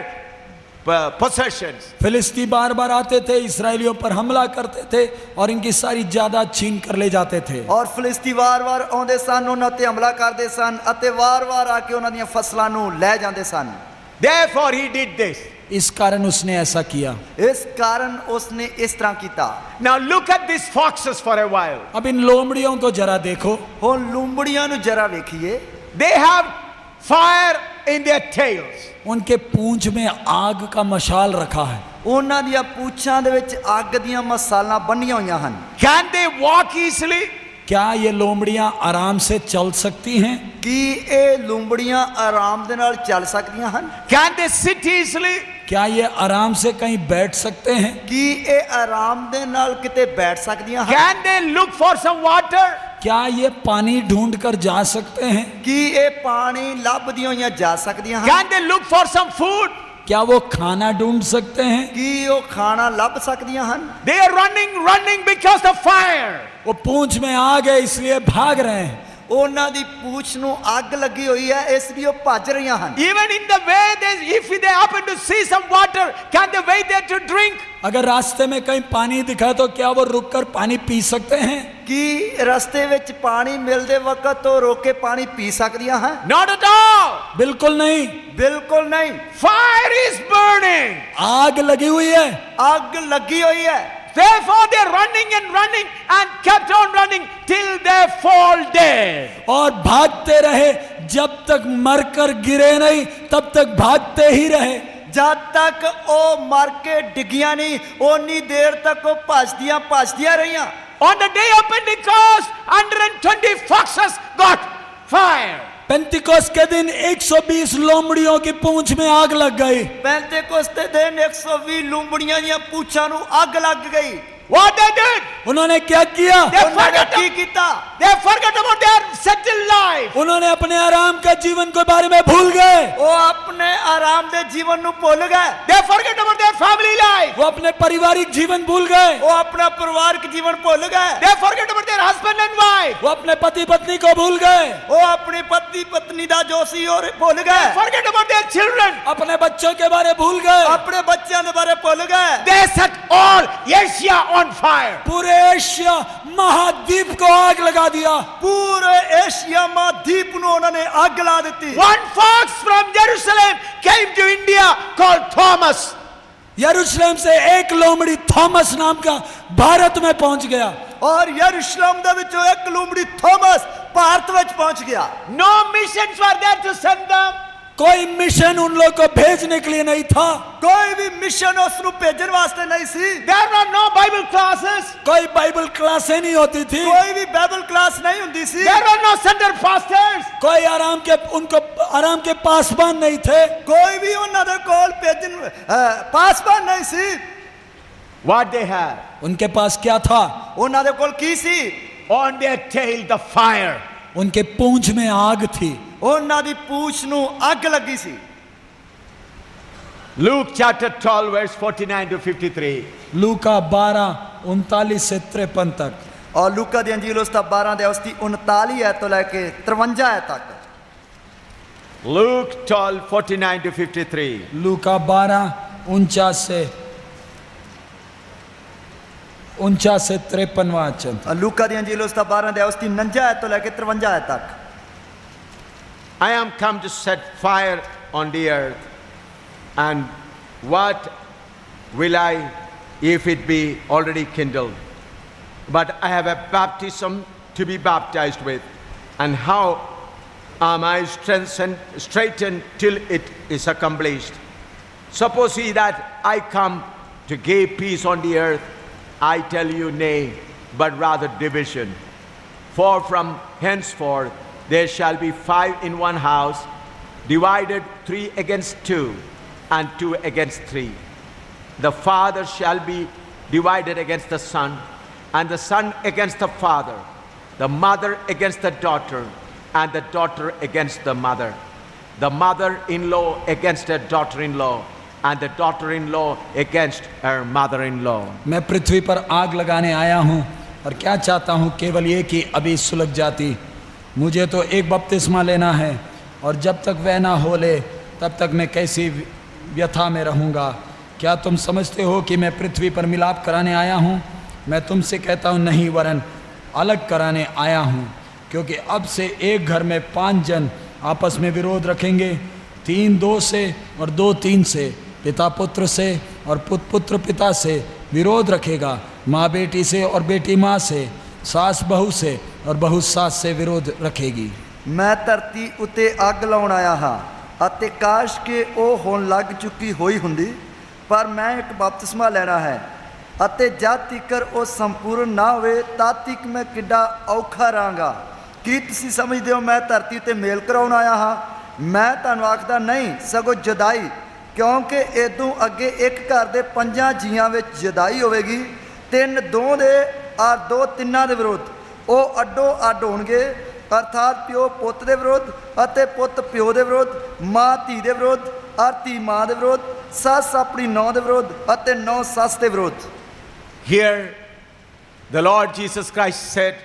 possessions. फिलिस्ती बार बार आते थे, इस्राएलियों पर हमला करते थे और इनकी सारी जायदाद छीन कर ले जाते थे। ਔਰ ਫਿਲਿਸਤੀ ਵਾਰ-ਵਾਰ ਆਉਂਦੇ ਸਨ, ਉਹਨਾਂ ਤੇ ਹਮਲਾ ਕਰਦੇ ਸਨ ਅਤੇ ਵਾਰ-ਵਾਰ ਆ ਕੇ ਉਹਨਾਂ ਦੀਆਂ ਫਸਲਾਂ ਨੂੰ ਲੈ ਜਾਂਦੇ ਸਨ। Therefore he did this. इस कारण उसने ऐसा किया। ਇਸ ਕਾਰਨ ਉਸਨੇ ਇਸ ਤਰ੍ਹਾਂ ਕੀਤਾ। Now look at these foxes for a while. अब इन लोमड़ियों को जरा देखो। ਹੁਣ ਲੂੰਬੜੀਆਂ ਨੂੰ ਜਰਾ ਵੇਖੀਏ। They have fire in their tails. उनके पूंछ में आग का मशाल रखा है। ਉਹਨਾਂ ਦੀਆਂ ਪੂਛਾਂ ਦੇ ਵਿੱਚ ਅੱਗ ਦੀਆਂ ਮਸਾਲਾਂ ਬੰਨੀਆਂ ਹੋਈਆਂ ਹਨ। Can they walk easily? क्या ये लोमड़ियां आराम से चल सकती हैं? ਕੀ ਇਹ ਲੂੰਬੜੀਆਂ ਆਰਾਮ ਦੇ ਨਾਲ ਚੱਲ ਸਕਦੀਆਂ ਹਨ? Can they sit easily? क्या ये आराम से कहीं बैठ सकते हैं? ਕੀ ਇਹ ਆਰਾਮ ਦੇ ਨਾਲ ਕਿਤੇ ਬੈਠ ਸਕਦੀਆਂ ਹਨ? Can they look for some water? क्या ये पानी ढूंढ कर जा सकते हैं? ਕੀ ਇਹ ਪਾਣੀ ਲੱਭਦੀਆਂ ਹੋਈਆਂ ਜਾ ਸਕਦੀਆਂ ਹਨ? Can they look for some food? क्या वो खाना ढूंढ सकते हैं? ਕੀ ਉਹ ਖਾਣਾ ਲੱਭ ਸਕਦੀਆਂ ਹਨ? They are running because of fire. वो पूंछ में आ गए इसलिए भाग रहे हैं। ਉਹਨਾਂ ਦੀ ਪੂਛ ਨੂੰ ਅੱਗ ਲੱਗੀ ਹੋਈ ਹੈ, ਇਸ ਲਈ ਉਹ ਭੱਜ ਰਹੀਆਂ ਹਨ। Even in the way, if they happen to see some water, can they wait there to drink? अगर रास्ते में कहीं पानी दिखा तो क्या वो रुककर पानी पी सकते हैं? ਕੀ ਰਸਤੇ ਵਿੱਚ ਪਾਣੀ ਮਿਲਦੇ ਵਕਤ ਉਹ ਰੋਕ ਕੇ ਪਾਣੀ ਪੀ ਸਕਦੀਆਂ ਹਨ? Not at all. बिल्कुल नहीं। ਬਿਲਕੁਲ ਨਹੀਂ। Fire is burning. आग लगी हुई है। ਅੱਗ ਲੱਗੀ ਹੋਈ ਹੈ। Therefore they're running and kept on running till they fall dead. और भागते रहे जब तक मरकर गिरे नहीं तब तक भागते ही रहे। जब तक ਉਹ ਮਰ ਕੇ ਡਿੱਗੀਆਂ ਨਹੀਂ ਓਨੀ ਦੇਰ ਤੱਕ ਉਹ ਭੱਜਦੀਆਂ ਰਹੀਆਂ। On the day of Pentecost, 120 foxes got fire. पेंतिकोस्त के दिन 120 लोमड़ियों की पूंछ में आग लग गई। ਪੈਂਤੇਕੋਸਤ ਦੇ ਦਿਨ 120 ਲੂੰਬੜੀਆਂ ਦੀਆਂ ਪੂਛਾਂ ਨੂੰ ਅੱਗ ਲੱਗ ਗਈ। What they did? उन्होंने क्या किया? ਉਹਨਾਂ ਨੇ ਕੀ ਕੀਤਾ? They forgot about their settled life. उन्होंने अपने आराम का जीवन के बारे में भूल गए। ਉਹ ਆਪਣੇ ਆਰਾਮ ਦੇ ਜੀਵਨ ਨੂੰ ਭੁੱਲ ਗਏ। They forgot about their family life. वो अपने पारिवारिक जीवन भूल गए। ਉਹ ਆਪਣਾ ਪਰਿਵਾਰਕ ਜੀਵਨ ਭੁੱਲ ਗਏ। They forgot about their husband and wife. वो अपने पति पत्नी को भूल गए। ਉਹ ਆਪਣੀ ਪਤੀ ਪਤਨੀ ਦਾ ਜੋ ਸੀ ਉਹ ਭੁੱਲ ਗਏ। Forget about their children. अपने बच्चों के बारे में भूल गए। ਆਪਣੇ ਬੱਚਿਆਂ ਦੇ ਬਾਰੇ ਭੁੱਲ ਗਏ। They set all Asia on fire. पूरे एशिया महाद्वीप को आग लगा दिया। ਪੂਰੇ ਏਸ਼ੀਆ ਮਹਾਦੀਪ ਨੂੰ ਉਹਨਾਂ ਨੇ ਅੱਗ ਲਾ ਦਿੱਤੀ। One fox from Jerusalem came to India called Thomas. यरूशलेम से एक लोमड़ी थॉमस नाम का भारत में पहुंच गया। ਔਰ ਯਰੂਸ਼ਲਮ ਦੇ ਵਿੱਚੋਂ ਇੱਕ ਲੂੰਬੜੀ ਥੋਮਸ ਭਾਰਤ ਵਿੱਚ ਪਹੁੰਚ ਗਿਆ। No missions were there to send them. कोई मिशन उन लोग को भेजने के लिए नहीं था। ਕੋਈ ਵੀ ਮਿਸ਼ਨ ਉਸ ਨੂੰ ਭੇਜਣ ਵਾਸਤੇ ਨਹੀਂ ਸੀ। There were no Bible classes. कोई बाइबल क्लासें नहीं होती थी। ਕੋਈ ਵੀ ਬਾਈਬਲ ਕਲਾਸ ਨਹੀਂ ਹੁੰਦੀ ਸੀ। There were no center pastors. कोई उनको आराम के पासबान नहीं थे। ਕੋਈ ਵੀ ਉਹਨਾਂ ਦੇ ਕੋਲ ਭੇਜਣ ਪਾਸਬਾਨ ਨਹੀਂ ਸੀ। What they had? उनके पास क्या था? ਉਹਨਾਂ ਦੇ ਕੋਲ ਕੀ ਸੀ? On their tail the fire. उनके पूंछ में आग थी। ਉਹਨਾਂ ਦੀ ਪੂਛ ਨੂੰ ਅੱਗ ਲੱਗੀ ਸੀ। Luke chapter 12 verse 49 to 53. लूका 12:39 से 53 तक। ਔਰ ਲੂਕਾ ਦੀ ਅੰਜੀਲ ਉਸ ਦਾ 12 ਦੇ ਉਸ ਦੀ 39 ਐਤ ਤੋਂ ਲੈ ਕੇ 53 ਐਤ ਤੱਕ। Luke 12 49 to 53. लूका 12:49 से 53वां वचन। ਲੂਕਾ ਦੀ ਅੰਜੀਲ ਉਸ ਦਾ 12 ਦੇ ਉਸ ਦੀ 49 ਐਤ ਤੋਂ ਲੈ ਕੇ 53 ਐਤ ਤੱਕ। I am come to set fire on the earth, and what will I if it be already kindled? But I have a baptism to be baptized with, and how am I straightened till it is accomplished? Suppose ye that I come to give peace on the earth, I tell you nay, but rather division. For from henceforth there shall be 5 in one house, divided 3 against 2, and 2 against 3. The father shall be divided against the son, and the son against the father, the mother against the daughter, and the daughter against the mother, the mother-in-law against her daughter-in-law, and the daughter-in-law against her mother-in-law. मैं पृथ्वी पर आग लगाने आया हूँ और क्या चाहता हूँ केवल ये कि अभी सुलग जाती। मुझे तो एक बपतिस्मा लेना है और जब तक वह ना हो ले तब तक मैं कैसी व्यथा में रहूँगा। क्या तुम समझते हो कि मैं पृथ्वी पर मिलाप कराने आया हूँ? मैं तुमसे कहता हूँ नहीं, वरन अलग कराने आया हूँ। क्योंकि अब से एक घर में 5 जन आपस में विरोध रखेंगे, 3 2 से और 2 3 से, पिता पुत्र से और पुत्र पिता से विरोध रखेगा, माँ बेटी से और बेटी माँ से, सास बहू से और बहू सास से विरोध रखेगी। ਮੈਂ ਧਰਤੀ ਉੱਤੇ ਅੱਗ ਲਾਉਣ ਆਇਆ ਹਾਂ ਅਤੇ ਕਾਸ਼ ਕਿ ਉਹ ਹੁਣ ਲੱਗ ਚੁੱਕੀ ਹੋਈ ਹੁੰਦੀ, ਪਰ ਮੈਂ ਇੱਕ ਬਪਤਿਸਮਾ ਲੈਣਾ ਹੈ ਅਤੇ ਜਦ ਤੀਕਰ ਉਹ ਸੰਪੂਰਨ ਨਾ ਹੋਵੇ ਤਦ ਤੀਕ ਮੈਂ ਕਿੱਡਾ ਔਖਾ ਰਹਾਂਗਾ। ਕੀ ਤੁਸੀਂ ਸਮਝਦੇ ਹੋ ਮੈਂ ਧਰਤੀ ਉੱਤੇ ਮੇਲ ਕਰਾਉਣ ਆਇਆ ਹਾਂ? ਮੈਂ ਤੁਹਾਨੂੰ ਆਖਦਾ ਨਹੀਂ, ਸਗੋਂ ਜੁਦਾਈ। ਕਿਉਂਕਿ ਇਦੋਂ ਅੱਗੇ ਇੱਕ ਘਰ ਦੇ 5 ਜੀਆਂ ਵਿੱਚ ਜਦਾਈ ਹੋਵੇਗੀ, 3 2 ਦੇ ਔਰ 2 3 ਦੇ ਵਿਰੁੱਧ ਉਹ ਅੱਡੋ ਅੱਡ ਹੋਣਗੇ, ਅਰਥਾਤ ਪਿਓ ਪੁੱਤ ਦੇ ਵਿਰੁੱਧ ਅਤੇ ਪੁੱਤ ਪਿਓ ਦੇ ਵਿਰੁੱਧ, ਮਾਂ ਧੀ ਦੇ ਵਿਰੁੱਧ ਔਰ ਧੀ ਮਾਂ ਦੇ ਵਿਰੁੱਧ, ਸੱਸ ਆਪਣੀ ਨੌਂ ਦੇ ਵਿਰੁੱਧ ਅਤੇ ਨੌਂ ਸੱਸ ਦੇ ਵਿਰੁੱਧ। Here, the Lord Jesus Christ said,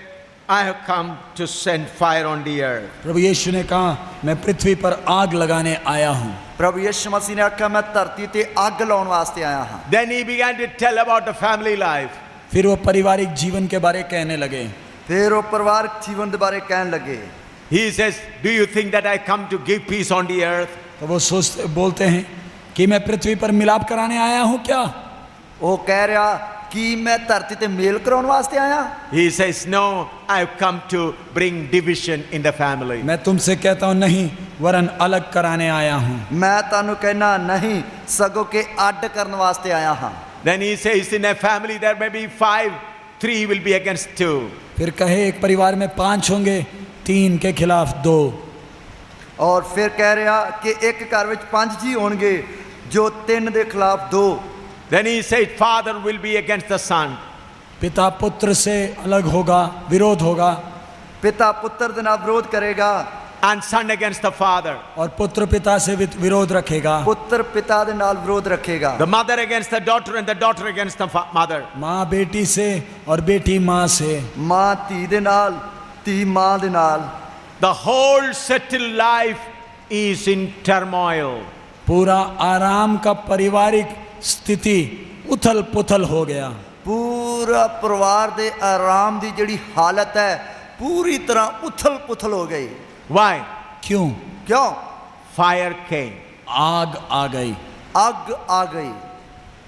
I have come to send fire on the earth. प्रभु यीशु ने कहा, मैं पृथ्वी पर आग लगाने आया हूँ। ਪ੍ਰਭੂ ਯਿਸੂ ਮਸੀਹ ਨੇ ਆਖਿਆ ਮੈਂ ਧਰਤੀ ਤੇ ਅੱਗ ਲਾਉਣ ਵਾਸਤੇ ਆਇਆ ਹਾਂ। Then he began to tell about the family life. फिर वो पारिवारिक जीवन के बारे कहने लगे। ਫਿਰ ਉਹ ਪਰਿਵਾਰਕ ਜੀਵਨ ਦੇ ਬਾਰੇ ਕਹਿਣ ਲੱਗੇ। He says, do you think that I come to give peace on the earth? तो वो बोलते हैं कि मैं पृथ्वी पर मिलाप कराने आया हूँ क्या? ਉਹ ਕਹਿ ਰਿਹਾ ਕਿ ਮੈਂ ਧਰਤੀ ਤੇ ਮੇਲ ਕਰਾਉਣ ਵਾਸਤੇ ਆਇਆ। He says, no, I have come to bring division in the family. मैं तुमसे कहता हूँ नहीं, वरन अलग कराने आया हूँ। ਮੈਂ ਤੁਹਾਨੂੰ ਕਹਿਣਾ ਨਹੀਂ, ਸਗੋਂ ਕਿ ਅੱਡ ਕਰਨ ਵਾਸਤੇ ਆਇਆ ਹਾਂ। Then he says, in a family there may be 5, 3 will be against 2. फिर कहे एक परिवार में 5 होंगे, 3 के खिलाफ 2। और फिर कह ਰਿਹਾ कि एक घर ਵਿੱਚ 5 ਜੀ ਹੋਣਗੇ ਜੋ 3 ਦੇ ਖਿਲਾਫ 2। Then he said, father will be against the son. पिता पुत्र से अलग होगा, विरोध होगा। ਪਿਤਾ ਪੁੱਤਰ ਦੇ ਨਾਲ ਵਿਰੋਧ ਕਰੇਗਾ And son against the father. और पुत्र पिता से विरोध रखेगा। ਪੁੱਤਰ ਪਿਤਾ ਦੇ ਨਾਲ ਵਿਰੋਧ ਰੱਖੇਗਾ। The mother against the daughter and the daughter against the mother. माँ बेटी से और बेटी माँ से। ਮਾਂ ਧੀ ਦੇ ਨਾਲ, ਧੀ ਮਾਂ ਦੇ ਨਾਲ। The whole settled life is in turmoil. पूरा आराम का पारिवारिक स्थिति उथल पुथल हो गया। ਪੂਰਾ ਪਰਿਵਾਰ ਦੇ ਆਰਾਮ ਦੀ ਜਿਹੜੀ ਹਾਲਤ ਹੈ ਪੂਰੀ ਤਰ੍ਹਾਂ ਉਥਲ ਪੁਥਲ ਹੋ ਗਈ। Why? क्यों? ਕਿਉਂ? Fire came. आग आ गई। ਅੱਗ ਆ ਗਈ।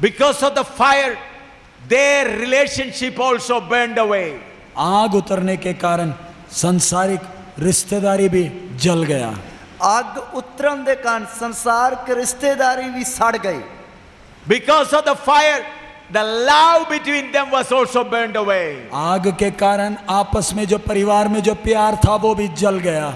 Because of the fire, their relationship also burned away. आग उतरने के कारण संसारिक रिश्तेदारी भी जल गया। ਅੱਗ ਉਤਰਨ ਦੇ ਕਾਰਨ ਸੰਸਾਰਕ ਰਿਸ਼ਤੇਦਾਰੀ ਵੀ ਸੜ ਗਈ। Because of the fire, the love between them was also burned away. आग के कारण आपस में जो परिवार में जो प्यार था वो भी जल गया।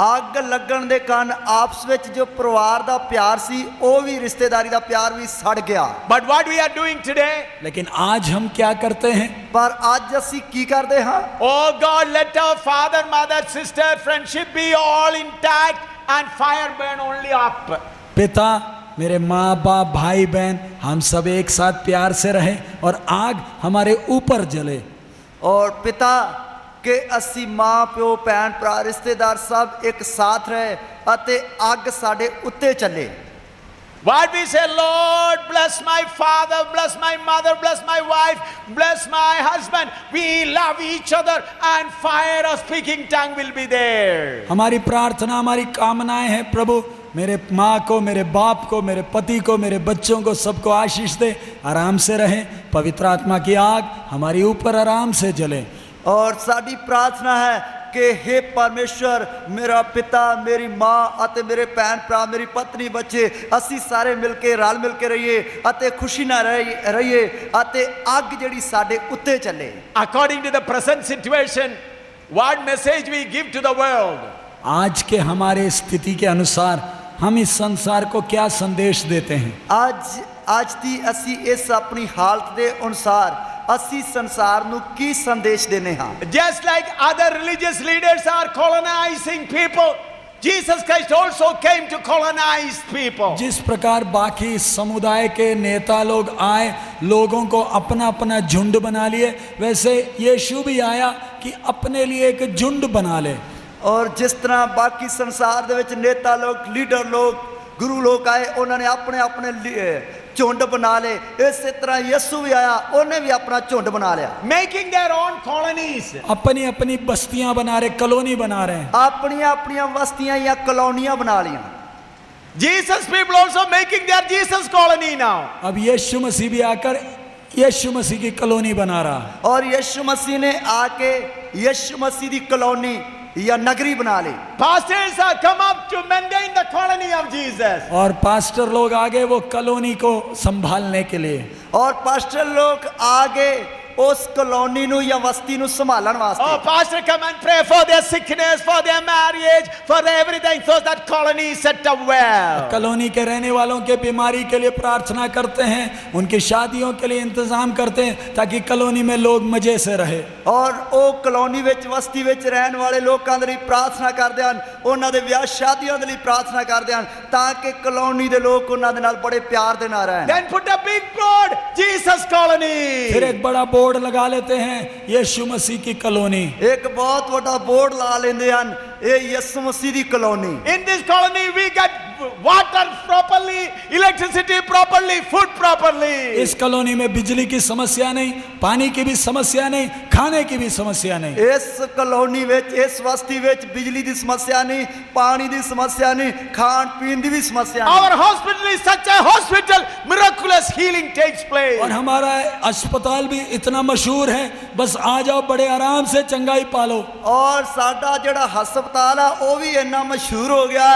ਅੱਗ ਲੱਗਣ ਦੇ ਕਾਰਨ ਆਪਸ ਵਿੱਚ ਜੋ ਪਰਿਵਾਰ ਦਾ ਪਿਆਰ ਸੀ ਉਹ ਵੀ ਰਿਸ਼ਤੇਦਾਰੀ ਦਾ ਪਿਆਰ ਵੀ ਸੜ ਗਿਆ। But what we are doing today? लेकिन आज हम क्या करते हैं? ਪਰ ਅੱਜ ਅਸੀਂ ਕੀ ਕਰਦੇ ਹਾਂ? Oh God, let our father, mother, sister, friendship be all intact and fire burn only up. पिता, मेरे माँ बाप, भाई बहन, हम सब एक साथ प्यार से रहें और आग हमारे ऊपर जले। और पिता ਕਿ ਅਸੀਂ ਮਾਂ ਪਿਓ ਭੈਣ ਭਰਾ ਰਿਸ਼ਤੇਦਾਰ ਸਭ ਇੱਕ ਸਾਥ ਰਹੇ ਅਤੇ ਅੱਗ ਸਾਡੇ ਉੱਤੇ ਚੱਲੇ। What we say, Lord, bless my father, bless my mother, bless my wife, bless my husband. We love each other and fire of speaking tongue will be there. हमारी प्रार्थना, हमारी कामनाएं हैं, प्रभु मेरे माँ को, मेरे बाप को, मेरे पति को, मेरे बच्चों को, सबको आशीष दे, आराम से रहें। पवित्र आत्मा की आग हमारी ऊपर आराम से जले। और साडी प्रार्थना है कि हे परमेश्वर, मेरा पिता, मेरी माँ ਅਤੇ ਮੇਰੇ ਭੈਣ ਭਰਾ, ਮੇਰੀ ਪਤਨੀ, ਬੱਚੇ, ਅਸੀਂ ਸਾਰੇ ਮਿਲ ਕੇ ਰਲ ਮਿਲ ਕੇ ਰਹੀਏ ਅਤੇ ਖੁਸ਼ੀ ਨਾਲ ਰਹੀਏ ਅਤੇ ਅੱਗ ਜਿਹੜੀ ਸਾਡੇ ਉੱਤੇ ਚੱਲੇ। According to the present situation, what message we give to the world? आज के हमारे स्थिति के अनुसार हम इस संसार को क्या संदेश देते हैं? ਅੱਜ ਦੀ ਅਸੀਂ ਇਸ ਆਪਣੀ ਹਾਲਤ ਦੇ ਅਨੁਸਾਰ ਅਸੀਂ ਸੰਸਾਰ ਨੂੰ ਕੀ ਸੰਦੇਸ਼ ਦੇਨੇ ਹਾਂ? Just like other religious leaders are colonizing people, Jesus Christ also came to colonize people. जिस प्रकार बाकी समुदाय के नेता लोग आए, लोगों को अपना अपना झुंड बना लिए, वैसे यीशु भी आया कि अपने लिए एक झुंड बना ले। और जिस तरह बाकी संसार ਦੇ ਵਿੱਚ नेता लोग, लीडर लोग, गुरु लोग आए, उन्होंने अपने अपने झुंड बना ले, इसी तरह यीशु भी आया, उन्हें भी अपना झुंड बना लिया। Making their own colonies. अपनी अपनी बस्तियां बना रहे, कॉलोनी बना रहे हैं। अपनी अपनी बस्तियां या कॉलोनियां बना लिया। Jesus people also making their Jesus colony now. अब यीशु मसीह भी आकर यीशु मसीह की कॉलोनी बना रहा। और यीशु मसीह ने आके यीशु मसीह की कॉलोनी या नगरी बना ली। Pastors have come up to maintain the colony of Jesus. और पास्टर लोग आगे वो कॉलोनी को संभालने के लिए। और पास्टर लोग आगे ਉਸ ਕਲੋਨੀ ਨੂੰ ਜਾਂ ਬਸਤੀ ਨੂੰ ਸੰਭਾਲਣ Oh, ਵਾਸਤੇ। pastor, come and pray for their sickness, for their marriage, for everything, so that colony is set up well. Colony के रहने वालों के बीमारी के लिए प्रार्थना करते हैं, उनकी शादियों के लिए इंतजाम करते हैं ताकि कॉलोनी में लोग मजे से रहे। ਔਰ ਉਹ ਕਲੋਨੀ ਵਿੱਚ ਬਸਤੀ ਵਿੱਚ ਰਹਿਣ ਵਾਲੇ ਲੋਕਾਂ ਦੇ ਲਈ ਪ੍ਰਾਰਥਨਾ ਕਰਦੇ ਹਨ, ਉਹਨਾਂ ਦੇ ਵਿਆਹ ਸ਼ਾਦੀਆਂ ਦੇ ਲਈ ਪ੍ਰਾਰਥਨਾ ਕਰਦੇ ਹਨ ਤਾਂ ਕਿ ਕਲੋਨੀ ਦੇ ਲੋਕ ਉਹਨਾਂ ਦੇ ਨਾਲ ਬੜੇ ਪਿਆਰ ਦੇ ਨਾਲ ਰਹਿਣ। Then put a big board, Jesus Colony. फिर एक बड़ा बोर्ड लगा लेते हैं, यीशु मसीह की कॉलोनी। ਇੱਕ ਬਹੁਤ ਵੱਡਾ ਬੋਰਡ ਲਾ ਲੈਂਦੇ ਹਨ, ਇਹ ਯਿਸੂ ਮਸੀਹ ਦੀ colony. In this colony, we get water properly, electricity properly, food properly. इस कॉलोनी में बिजली की समस्या नहीं, पानी की भी समस्या नहीं, खाने की भी समस्या नहीं। ਇਸ ਕਲੋਨੀ ਵਿੱਚ ਇਸ ਬਸਤੀ ਵਿੱਚ ਬਿਜਲੀ ਦੀ ਸਮੱਸਿਆ ਨਹੀਂ, ਪਾਣੀ ਦੀ ਸਮੱਸਿਆ ਨਹੀਂ, ਖਾਣ ਪੀਣ ਦੀ ਵੀ ਸਮੱਸਿਆ ਨਹੀਂ। Our hospital is such a hospital, miraculous healing takes place. और हमारा अस्पताल भी इतना मशहूर है, बस आ जाओ बड़े आराम से चंगाई पालो। ਔਰ ਸਾਡਾ ਜਿਹੜਾ ਹਸਪਤਾਲ ਆ ਉਹ ਵੀ ਇੰਨਾ ਮਸ਼ਹੂਰ ਹੋ ਗਿਆ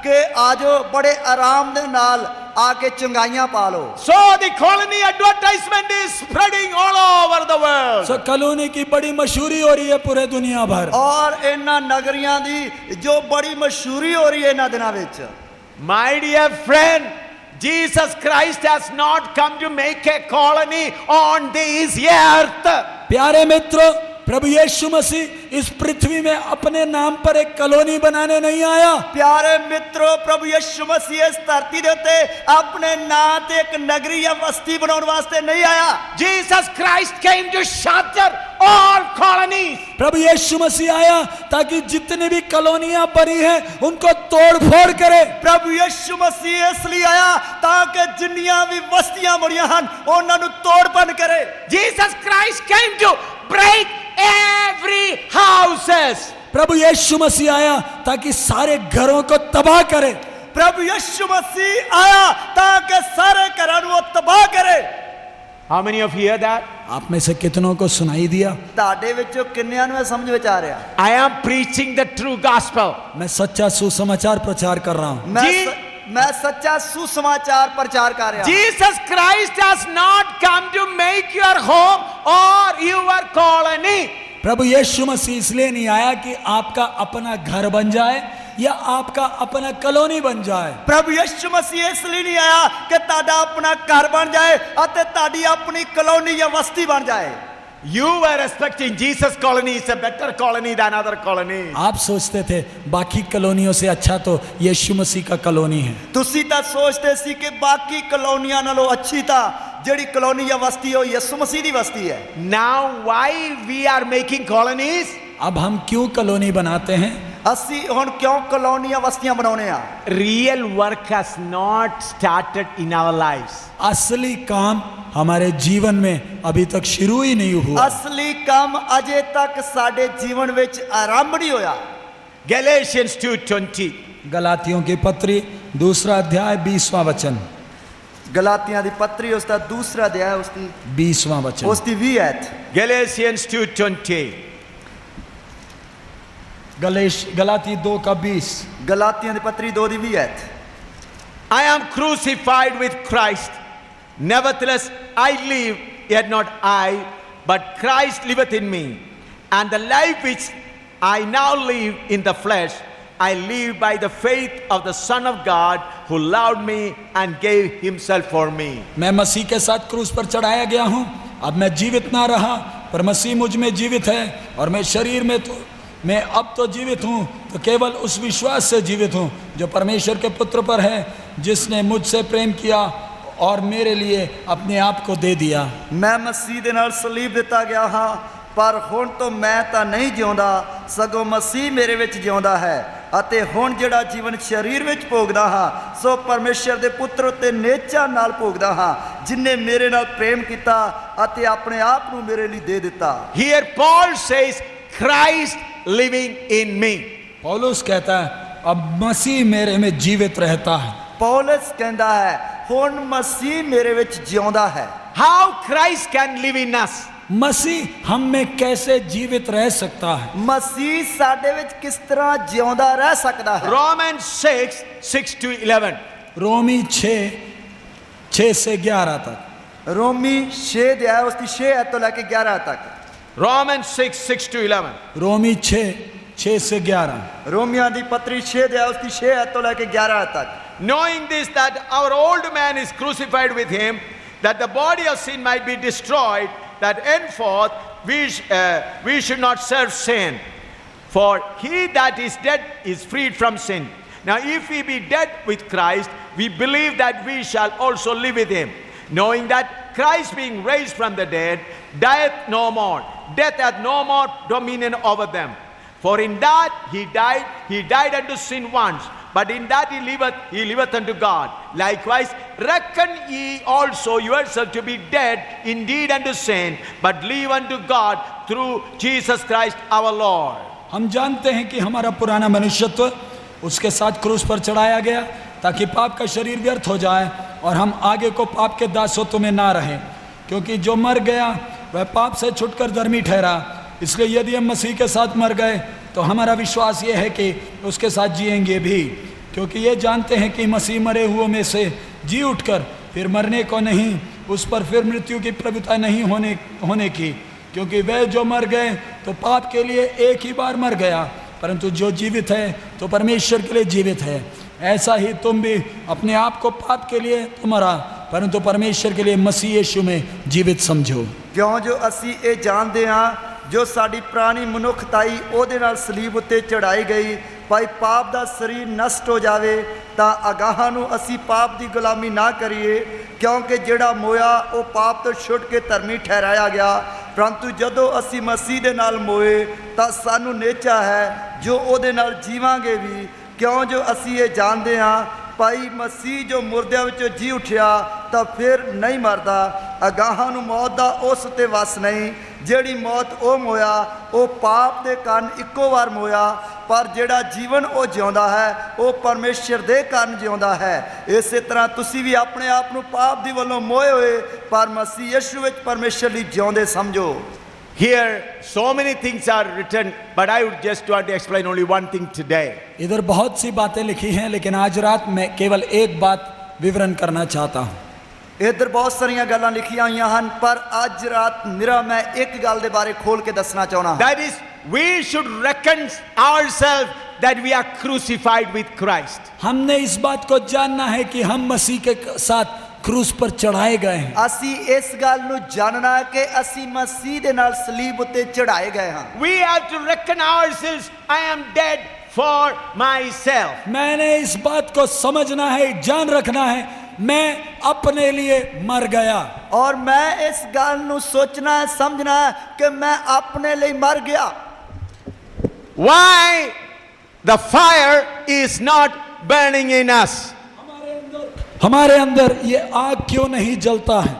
ਕਿ ਆਜੋ ਬੜੇ ਆਰਾਮ ਦੇ ਨਾਲ ਆ ਕੇ ਚੰਗਾਈਆਂ ਪਾ ਲਓ। So the colony advertisement is spreading all over the world. So colony की बड़ी मशहूरी हो रही है पूरे दुनिया भर। ਔਰ ਇਹਨਾਂ ਨਗਰੀਆਂ ਦੀ ਜੋ ਬੜੀ ਮਸ਼ਹੂਰੀ ਹੋ ਰਹੀ ਹੈ ਇਹਨਾਂ ਦਿਨਾਂ ਵਿੱਚ। My dear friend, Jesus Christ has not come to make a colony on this earth. प्यारे मित्रों, प्रभु यीशु मसीह इस पृथ्वी में अपने नाम पर एक कॉलोनी बनाने नहीं आया। ਪਿਆਰੇ ਮਿੱਤਰੋ, ਪ੍ਰਭੂ ਯਿਸੂ ਮਸੀਹ ਇਸ ਧਰਤੀ ਦੇ ਉੱਤੇ ਆਪਣੇ ਨਾਂ ਤੇ ਇੱਕ ਨਗਰੀ ਜਾਂ ਬਸਤੀ ਬਣਾਉਣ ਵਾਸਤੇ ਨਹੀਂ ਆਇਆ। Jesus Christ came to shatter all colonies. प्रभु यीशु मसीह आया ताकि जितनी भी कॉलोनियां बनी हैं उनको तोड़ फोड़ करे। ਪ੍ਰਭੂ ਯਿਸੂ ਮਸੀਹ ਇਸ ਲਈ ਆਇਆ ਤਾਂ ਕਿ ਜਿੰਨੀਆਂ ਵੀ ਬਸਤੀਆਂ ਬਣੀਆਂ ਹਨ ਉਹਨਾਂ ਨੂੰ ਤੋੜ ਭੰਨ ਕਰੇ। Jesus Christ came to break every houses. प्रभु यीशु मसीह आया ताकि सारे घरों को तबाह करे। ਪ੍ਰਭੂ ਯਿਸੂ ਮਸੀਹ ਆਇਆ ਤਾਂ ਕਿ ਸਾਰੇ ਘਰਾਂ ਨੂੰ ਉਹ ਤਬਾਹ ਕਰੇ। How many of you hear that? आप में से कितनों को सुनाई दिया? ਤੁਹਾਡੇ ਵਿੱਚੋਂ ਕਿੰਨਿਆਂ ਨੂੰ ਇਹ ਸਮਝ ਵਿੱਚ ਆ ਰਿਹਾ? I am preaching the true gospel. मैं सच्चा सुसमाचार प्रचार कर रहा हूं। ਮੈਂ ਸੱਚਾ ਸੁਸਮਾਚਾਰ ਪ੍ਰਚਾਰ ਕਰ ਰਿਹਾ। Jesus Christ has not come to make your home or your colony. प्रभु यीशु मसीह इसलिए नहीं आया कि आपका अपना घर बन जाए या आपका अपना कॉलोनी बन जाए। ਪ੍ਰਭੂ ਯਿਸੂ ਮਸੀਹ ਇਸ ਲਈ ਨਹੀਂ ਆਇਆ ਕਿ ਤੁਹਾਡਾ ਆਪਣਾ ਘਰ ਬਣ ਜਾਏ ਅਤੇ ਤੁਹਾਡੀ ਆਪਣੀ ਕਲੋਨੀ ਜਾਂ ਬਸਤੀ ਬਣ ਜਾਏ। You were expecting Jesus colony is a better colony than other colonies. आप सोचते थे बाकी कॉलोनियों से अच्छा तो यीशु मसीह का कॉलोनी है। ਤੁਸੀਂ ਤਾਂ ਸੋਚਦੇ ਸੀ ਕਿ ਬਾਕੀ ਕਲੋਨੀਆਂ ਨਾਲੋਂ ਅੱਛੀ ਤਾਂ ਜਿਹੜੀ ਕਲੋਨੀ ਜਾਂ ਬਸਤੀ ਉਹ ਯਿਸੂ ਮਸੀਹ ਦੀ ਬਸਤੀ ਹੈ। Now why we are making colonies? अब हम क्यों कॉलोनी बनाते हैं? ਅਸੀਂ ਹੁਣ ਕਿਉਂ ਕਲੋਨੀਆਂ ਬਸਤੀਆਂ ਬਣਾਉਨੇ ਆ? Real work has not started in our lives. असली काम हमारे जीवन में अभी तक शुरू ही नहीं हुआ। ਅਸਲੀ ਕੰਮ ਅਜੇ ਤੱਕ ਸਾਡੇ ਜੀਵਨ ਵਿੱਚ ਆਰੰਭ ਨਹੀਂ ਹੋਇਆ। Galatians 2:20. गलातियों की पत्री दूसरा अध्याय 20वां वचन। ਗਲਾਤੀਆਂ ਦੀ ਪੱਤਰੀ ਉਸ ਦਾ ਦੂਸਰਾ ਅਧਿਆਇ ਉਸ ਦੀ 20वां वचन। 20 ਐਤ। Galatians 2:20. गलाती 2 का 20। ਗਲਾਤੀਆਂ ਦੀ ਪੱਤਰੀ 2 ਦੀ 20 ਐਤ। I am crucified with Christ. Nevertheless, I live, yet not I, but Christ liveth in me. And the life which I now live in the flesh, I live by the faith of the Son of God who loved me and gave himself for me. मैं मसीह के साथ क्रूस पर चढ़ाया गया हूँ। अब मैं जीवित ना रहा पर मसीह मुझ में जीवित है, और मैं शरीर में तो मैं अब तो जीवित हूँ तो केवल उस विश्वास से जीवित हूँ जो परमेश्वर के पुत्र पर है, जिसने मुझसे प्रेम किया और मेरे लिए अपने आप को दे दिया। ਮੈਂ ਮਸੀਹ ਦੇ ਨਾਲ ਸਲੀਬ ਦਿੱਤਾ ਗਿਆ ਹਾਂ, ਪਰ ਹੁਣ ਤੋਂ ਮੈਂ ਤਾਂ ਨਹੀਂ ਜਿਉਂਦਾ, ਸਗੋਂ ਮਸੀਹ ਮੇਰੇ ਵਿੱਚ ਜਿਉਂਦਾ ਹੈ, ਅਤੇ ਹੁਣ ਜਿਹੜਾ ਜੀਵਨ ਸਰੀਰ ਵਿੱਚ ਭੋਗਦਾ ਹਾਂ ਸੋ ਪਰਮੇਸ਼ਰ ਦੇ ਪੁੱਤਰ ਉਤੇ ਨੇਚਾ ਨਾਲ ਭੋਗਦਾ ਹਾਂ, ਜਿਨੇ ਮੇਰੇ ਨਾਲ ਪ੍ਰੇਮ ਕੀਤਾ ਅਤੇ ਆਪਣੇ ਆਪ ਨੂੰ ਮੇਰੇ ਲਈ ਦੇ ਦਿੱਤਾ। Here Paul says, Christ living in me. पौलुस कहता है अब मसीह मेरे में जीवित रहता है। ਪੌਲਸ ਕਹਿੰਦਾ ਹੈ ਹੁਣ ਮਸੀਹ ਮੇਰੇ ਵਿੱਚ ਜਿਉਂਦਾ ਹੈ। How Christ can live in us? मसीह हम में कैसे जीवित रह सकता है? ਮਸੀਹ ਸਾਡੇ ਵਿੱਚ ਕਿਸ ਤਰ੍ਹਾਂ ਜਿਉਂਦਾ ਰਹਿ ਸਕਦਾ ਹੈ? Romans 6:6-11. रोमी 6:6 से 11 तक। रोमी 6 अध्याय उसकी 6 आयत तो लेके 11 तक। Romans 6, 6 to 11. रोमी 6 से 11। रोमियों की पत्री 6 अध्याय उसकी 6 आयत तो लेके 11 तक। Knowing this, that our old man is crucified with him, that the body of sin might be destroyed, that henceforth we should not serve sin. For he that is dead is freed from sin. Now if we be dead with Christ, we believe that we shall also live with him, knowing that Christ being raised from the dead, dieth no more. Death hath no more dominion over them. For in that he died unto sin once, but in that he liveth unto God. Likewise, reckon ye also yourself to be dead indeed unto sin, but live unto God through Jesus Christ our Lord. हम जानते हैं कि हमारा पुराना मनुष्यत्व उसके साथ क्रूस पर चढ़ाया गया ताकि पाप का शरीर व्यर्थ हो जाए और हम आगे को पाप के दासत्व में ना रहें, क्योंकि जो मर गया वह पाप से छुटकर धर्मी ठहरा। इसलिए यदि हम मसीह के साथ मर गए तो हमारा विश्वास ये है कि उसके साथ जिएंगे भी, क्योंकि ये जानते हैं कि मसीह मरे हुओं में से जी उठकर फिर मरने को नहीं, उस पर फिर मृत्यु की प्रभुता नहीं होने की। क्योंकि वह जो मर गए तो पाप के लिए एक ही बार मर गया, परंतु जो जीवित है तो परमेश्वर के लिए जीवित है। ऐसा ही तुम भी अपने आप को पाप के लिए तो मरा, परंतु परमेश्वर के लिए मसीह यीशु में जीवित समझो। क्यों जो असी ये जानते हाँ जो साड़ी पुरानी मनुखताई ओदे नाल सलीब उत्ते चढ़ाई गई, भाई पाप दा शरीर नष्ट हो जावे तां अगाहां नूं असी पाप दी गुलामी ना करिए, क्योंकि जिहड़ा मोया वो पाप तो छुट के धर्मी ठहराया गया। परंतु जदों असी मसीह दे नाल मोए तां सानू नेचा है जो ओदे नाल जीवांगे भी। क्यों जो असी ये जानते हाँ भाई मसीह जो मुर्दियां विचों जी उठिया तां फिर नहीं मरदा, अगाहां नूं मौत दा उस ते वस नहीं। जिहड़ी मौत ओ मोया वो पाप दे कारण इक्को बार मोया, पर जिहड़ा जीवन वो जिउंदा है वो परमेश्वर दे कारण जिउंदा है। इस तरह तुसी भी अपने आप नूं पाप दी वल्लों मोए होए पर मसीह यीशु विच परमेश्वर लई जिउंदे समझो। Here so many things are written, but I would just want to explain only one thing today. इधर बहुत सी बातें लिखी हैं, लेकिन आज रात मैं केवल एक बात विवरण करना चाहता हूँ। इधर बहुत सारिया गल्लां लिखियां हुई हैं, पर आज रात निरा मैं एक गल दे बारे खोल के दसना चाहना। That is, we should reckon ourselves that we are crucified with Christ. हमने इस बात को जानना है कि हम मसीह के साथ क्रूस पर चढ़ाए गए हैं। असी इस गल नूं जानना है कि असी मसीह दे नाल सलीब उत्ते चढ़ाए गए हैं। We have to reckon ourselves, I am dead for myself. मैंने इस बात को समझना है, जान रखना है, मैं अपने लिए मर गया। और मैं इस गल नूं सोचना है, समझना है कि मैं अपने लिए मर गया। Why the fire is not burning in us? हमारे अंदर ये आग क्यों नहीं जलता है?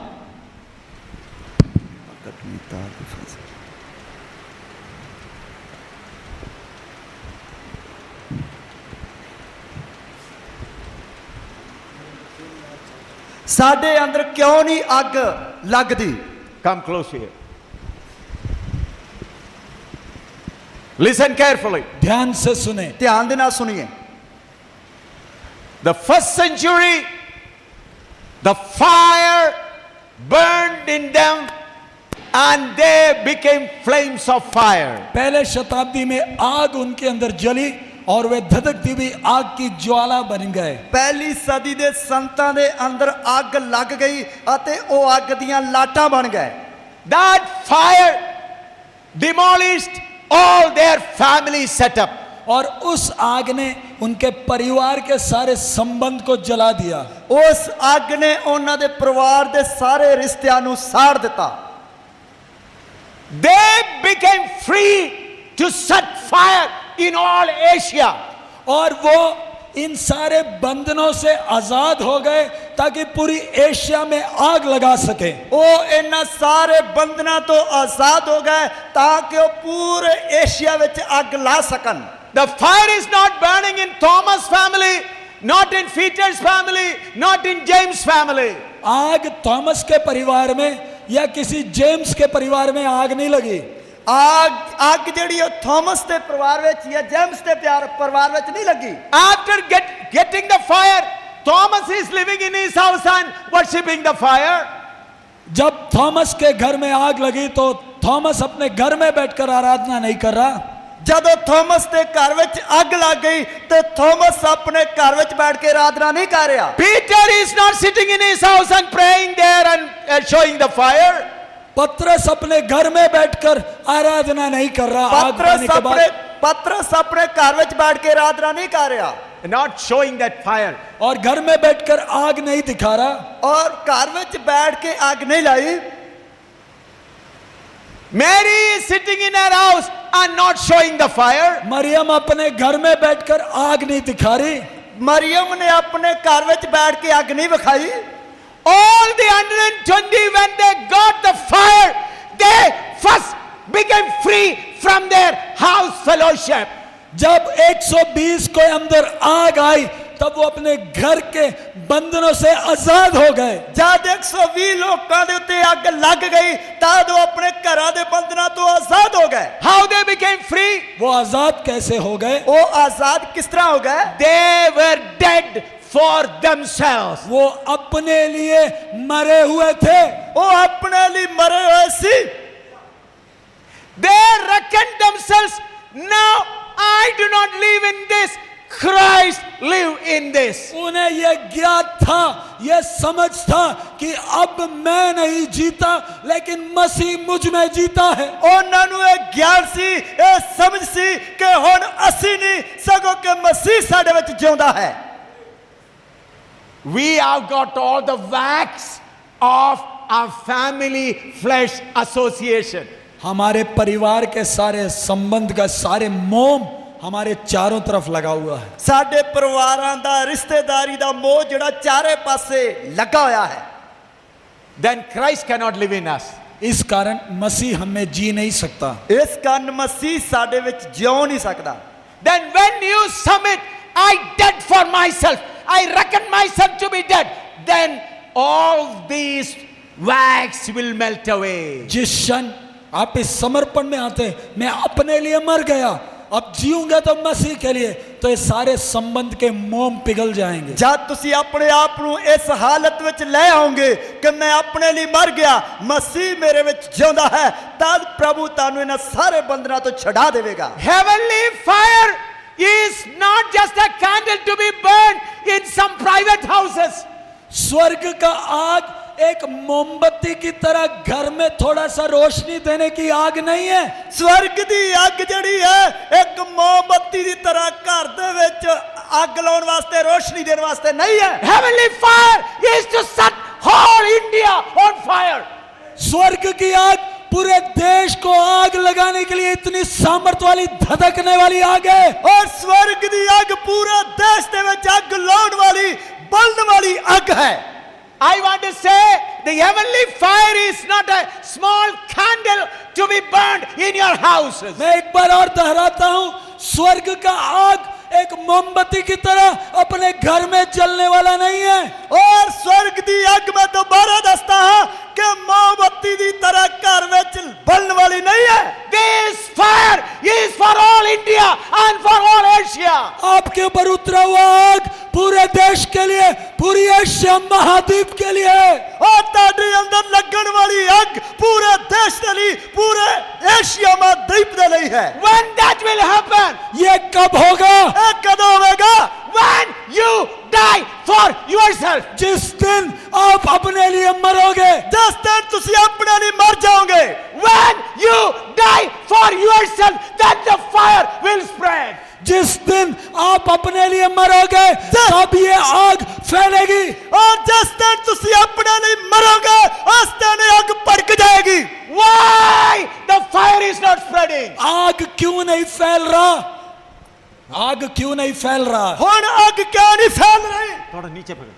साडे अंदर क्यों नहीं आग लगदी? Come close here. Listen carefully. ध्यान से सुने। ध्यान देना सुनिए। The first century, the fire burned in them and they became flames of fire. पहले शताब्दी में आग उनके अंदर जली और वे धधकती हुई आग की ज्वाला बन गए। पहली सदी दे संतां दे अंदर आग लग गई अते ओ आग दियां लाटां बन गए। That fire demolished all their family setup. और उस आग ने उनके परिवार के सारे संबंध को जला दिया। उस आग ने उन्हां दे परिवार दे सारे रिश्तियां नूं साड़ दिता। They became free to set fire in all Asia. और वो इन सारे बंधनों से आजाद हो गए ताकि पूरी एशिया में आग लगा सके। वो इन सारे बंधना तो आजाद हो गए ताकि वो पूरे एशिया विच आग ला सकन। The fire is not burning in Thomas' family, not in Peter's family, not in James' family. आग थॉमस के परिवार में या किसी जेम्स के परिवार में आग नहीं लगी। आग जड़ी थॉमस के परिवार विच या जेम्स के परिवार विच नहीं लगी। After getting the fire, Thomas is living in his house and worshipping the fire. जब थॉमस के घर में आग लगी तो थॉमस अपने घर में बैठकर आराधना नहीं कर रहा। ਜਦੋਂ ਥੋਮਸ ਦੇ ਘਰ ਵਿੱਚ ਅੱਗ ਲੱਗ ਗਈ ਤੇ ਥੋਮਸ ਆਪਣੇ ਘਰ ਵਿੱਚ ਬੈਠ ਕੇ ਆਰਾਧਨਾ ਨਹੀਂ ਕਰ ਰਿਹਾ। Peter is not sitting in his house and praying there and showing the fire. पतरस अपने घर में बैठकर आराधना नहीं कर रहा। आग लगने के बाद पतरस अपने घर ਵਿੱਚ बैठ के आराधना नहीं कर रहा। Not showing that fire. और घर में बैठकर आग नहीं दिखा रहा। और घर ਵਿੱਚ बैठ के आग नहीं लाई। Mary is sitting in her house and not showing the fire. Maryam अपने घर में बैठकर आग नहीं दिखा रही। मरियम ने अपने घर ਵਿੱਚ बैठ के आग नहीं दिखाई। All the 120, when they got the fire, they first became free from their house fellowship. जब 120 को अंदर आग आई तब वो अपने घर के बंधनों से आजाद हो गए। जब 120 लोगों के उत्ते आग लग गई तब वो अपने घरां दे बंधनां तो आजाद हो गए। How they became free? वो आजाद कैसे हो गए? वो आजाद किस तरह हो गए? They were dead for themselves. वो अपने लिए मरे हुए थे। वो अपने लिए मरे हुए सी। They reckoned themselves, now I do not live in this, Christ live in this. उन्हें ये ज्ञात था, ये समझ था कि अब मैं नहीं जीता लेकिन मसीह मुझ में जीता है। ਉਹਨਾਂ ਨੂੰ ਇਹ ਗਿਆਨ ਸੀ, ਇਹ ਸਮਝ ਸੀ ਕਿ ਹੁਣ ਅਸੀਂ ਨਹੀਂ ਸਗੋਂ ਕਿ ਮਸੀਹ ਸਾਡੇ ਵਿੱਚ ਜਿਉਂਦਾ ਹੈ। We have got all the wax of our family flesh association. हमारे परिवार के सारे संबंध का सारे मोम हमारे चारों तरफ लगा हुआ है। ਸਾਡੇ ਪਰਿਵਾਰਾਂ ਦਾ ਰਿਸ਼ਤੇਦਾਰੀ ਦਾ ਮੋਹ ਜਿਹੜਾ ਚਾਰੇ ਪਾਸੇ ਲੱਗਾ ਹੋਇਆ ਹੈ। Then Christ cannot live in us. इस कारण मसीह हमें जी नहीं सकता। ਇਸ ਕਾਰਨ ਮਸੀਹ ਸਾਡੇ ਵਿੱਚ ਜਿਉ ਨਹੀਂ ਸਕਦਾ। Then when you submit, I dead for myself, I reckon myself to be dead, then all these wax will melt away. जिस क्षण आप इस समर्पण में आते, मैं अपने लिए मर गया, अब जीऊंगा तो मसीह के लिए, तो ये सारे संबंध के मोम पिघल जाएंगे। जब ਤੁਸੀਂ ਆਪਣੇ ਆਪ ਨੂੰ ਇਸ ਹਾਲਤ ਵਿੱਚ ਲੈ ਆਓਗੇ ਕਿ ਮੈਂ ਆਪਣੇ ਲਈ ਮਰ ਗਿਆ, ਮਸੀਹ ਮੇਰੇ ਵਿੱਚ ਜਿਉਂਦਾ ਹੈ, ਤਦ ਪ੍ਰਭੂ ਤੁਹਾਨੂੰ ਇਹਨਾਂ ਸਾਰੇ ਬੰਧਨਾਂ ਤੋਂ ਛੁਡਾ ਦੇਵੇਗਾ। Heavenly fire is not just a candle to be burned in some private houses. स्वर्ग का आग एक मोमबत्ती की तरह घर में थोड़ा सा रोशनी देने की आग नहीं है। स्वर्ग दी अग जड़ी है एक मोमबत्ती दी तरह घर दे विच अग लाउण वास्ते रोशनी देने वास्ते नहीं है। Heavenly fire is to set whole India on fire. स्वर्ग की आग पूरे देश को आग लगाने के लिए इतनी सामर्थ वाली, धधकने वाली आग है। और स्वर्ग दी अग पूरे देश दे विच अग लाउण वाली, बलण वाली अग है। I want to say the heavenly fire is not a small candle to be burned in your houses. मैं एक बार और दोहराता हूं, स्वर्ग का आग एक मोमबत्ती की तरह अपने घर में जलने वाला नहीं है। और स्वर्ग दी अग में दोबारा दसता हां कि मोमबत्ती दी तरह घर विच बलण वाली नहीं है। This fire is for all India and for all Asia. आपके ऊपर उतरा हुआ आग पूरे देश के लिए, पूरी एशिया महाद्वीप के लिए है। और ताड़े अंदर लगन वाली अग पूरे देश के लिए, पूरे एशिया महाद्वीप के लिए है। When that will happen? ये कब होगा? कदों होगा? When you die for yourself. जिस दिन आप अपने लिए मरोगे, जिस दिन तुसी अपने लिए मर जाओगे। When you die for yourself, then the fire will spread. जिस दिन आप अपने लिए मरोगे तब ये आग फैलेगी। और जिस दिन तुसी अपने लिए मरोगे उस दिन आग भड़क जाएगी। Why the fire is not spreading? आग क्यों नहीं फैल रहा? आग क्यों नहीं फैल रहा? हुण आग क्यों नहीं फैल रही? थोड़ा नीचे पकड़।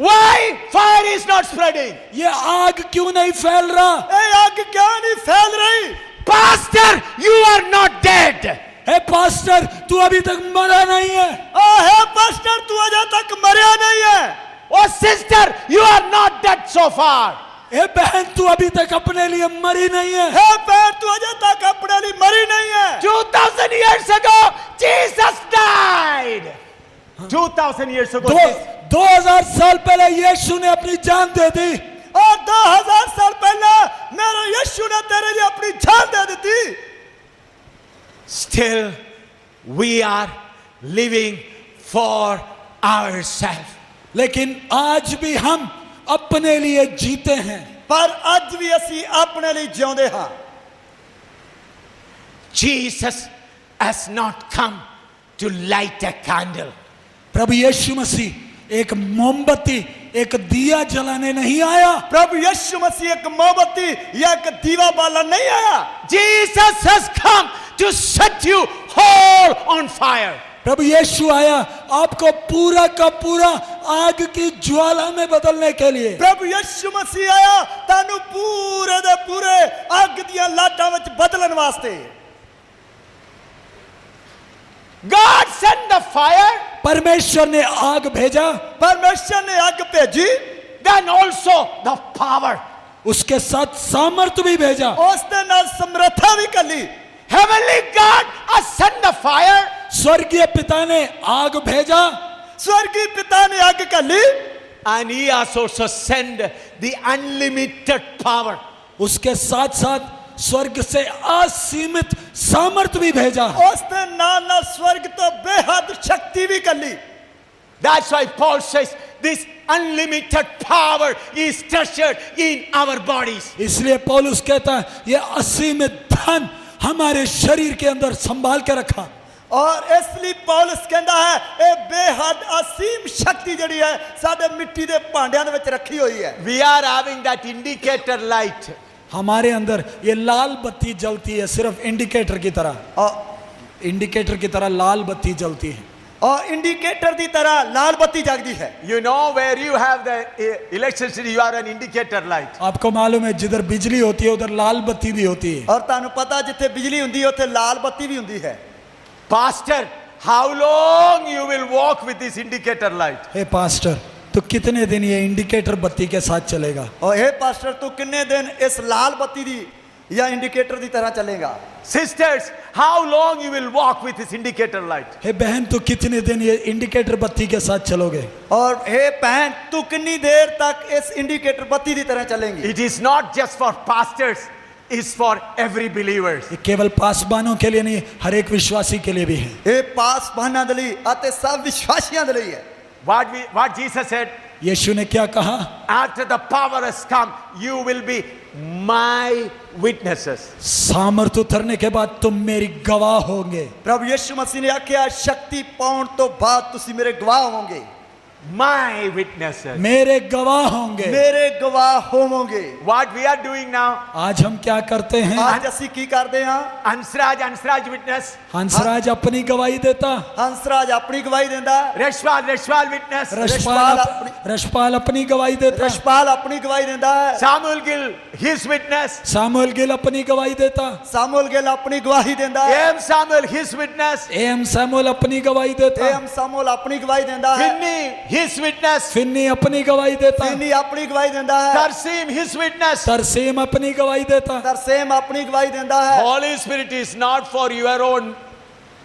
Why fire is not spreading? ये आग क्यों नहीं फैल रहा? ये आग क्यों नहीं फैल रही? Pastor, you are not dead. हे पास्टर, तू अभी तक मरा नहीं है। हे पास्टर, तू अभी तक मरा नहीं है। Oh sister, you are not dead so far. हे बहन, तू अभी तक अपने लिए मरी नहीं है। हे बहन, तू अभी तक अपने लिए मरी नहीं है। 2000 years ago, Jesus died. 2000 years ago. 2000 साल पहले यीशु ने अपनी जान दे दी। और 2000 साल पहले मेरे यीशु ने तेरे लिए अपनी जान दे दी थी। Still, we are living for ourselves. लेकिन आज भी हम अपने लिए जीते हैं। पर आज भी ਅਸੀਂ अपने लिए जिਉਂਦੇ ਹਾਂ। Jesus has not come to light a candle. प्रभु यीशु मसीह एक मोमबत्ती, एक दिया जलाने नहीं आया। प्रभु यीशु मसीह एक मोमबत्ती या एक दीवा बालन नहीं आया। Jesus has come to set you whole on fire. प्रभु यीशु आया आपको पूरा का पूरा आग की ज्वाला में बदलने के लिए। प्रभु यीशु मसीह आया तानू पूरे दे पूरे आग दियां लाटां विच बदलण वास्ते। God sent the fire, परमेश्वर ने आग भेजा, परमेश्वर ने आग भेजी, then also the power. उसके साथ सामर्थ भी भेजा। उस दे नाल समर्था भी कली। Heavenly God has sent the fire, स्वर्गीय पिता ने आग भेजा, स्वर्गीय पिता ने आग कली, and He has also sent the unlimited power. उसके साथ साथ स्वर्ग से असीमित सामर्थ भी भेजा। उस दे नाल नाल स्वर्ग तो बेहद शक्ति भी कली। That's why Paul says this unlimited power is treasured in our bodies. इसलिए पौलुस कहता है ये असीमित धन हमारे शरीर के अंदर संभाल के रखा। और इसलिए पौलुस कहता है ये बेहद असीम शक्ति जड़ी है साडे मिट्टी दे भांडियां दे विच रखी हुई है। We are having that indicator light. हमारे अंदर ये लाल बत्ती जलती है, सिर्फ इंडिकेटर की तरह, और इंडिकेटर की तरह लाल बत्ती जलती है। और इंडिकेटर की तरह लाल बत्ती जगती है। You know where you have the electricity, you are an indicator light. आपको मालूम है जिधर बिजली होती है उधर लाल बत्ती भी होती है। और तानू पता जिथे बिजली हुंदी है उथे लाल बत्ती भी हुंदी है। Pastor, how long you will walk with this indicator light? हे पास्टर, तो कितने दिन ये इंडिकेटर बत्ती के साथ चलेगा? और हे पास्टर तू कितने दिन इस लाल बत्ती दी या इंडिकेटर की तरह चलेगा? Sisters, how long you will walk with this indicator light? हे बहन, तो कितने दिन ये इंडिकेटर बत्ती के साथ चलोगे? और हे बहन तू कितनी देर तक इस इंडिकेटर बत्ती की तरह चलेंगी? It is not just for pastors, it's for every believers. ये केवल पासबानों के लिए नहीं, हर एक विश्वासी के लिए भी है। ये पास बहना दे लई अते सब विश्वासियों दे लई है। What Jesus said, यीशु ने क्या कहा? after the power has come, you will be my witnesses. सामर्थ उतरने के बाद तुम मेरी गवाह होंगे। प्रभु यीशु मसीह ने आख्या शक्ति पाउण तो बाद तुसी मेरे गवाह होंगे। My witnesses. मेरे गवाह होंगे। मेरे गवाह होवोगे। What we are doing now? आज हम क्या करते हैं? आज ਅਸੀਂ ਕੀ ਕਰਦੇ ਹਾਂ? Hansraj witness. हंसराज अपनी गवाही देता, हंसराज अपनी गवाही देता, Reshpal witness. रशपाल अपनी गवाही देता, रशपाल अपनी गवाही देता है, Samuel Gill, his witness. Samuel Gill अपनी गवाही देता, सामुएल गिल अपनी गवाही देता है, A.M. Samuel, his witness. M Samuel अपनी गवाही देता, एम सामुएल अपनी गवाही देता है, Finney, his witness. फिन्नी अपनी गवाही देता, फिन्नी अपनी गवाही देता है, Tarsim, his witness. तरसेम अपनी गवाही देता। तरसेम अपनी गवाही देता है। Holy Spirit is not for your own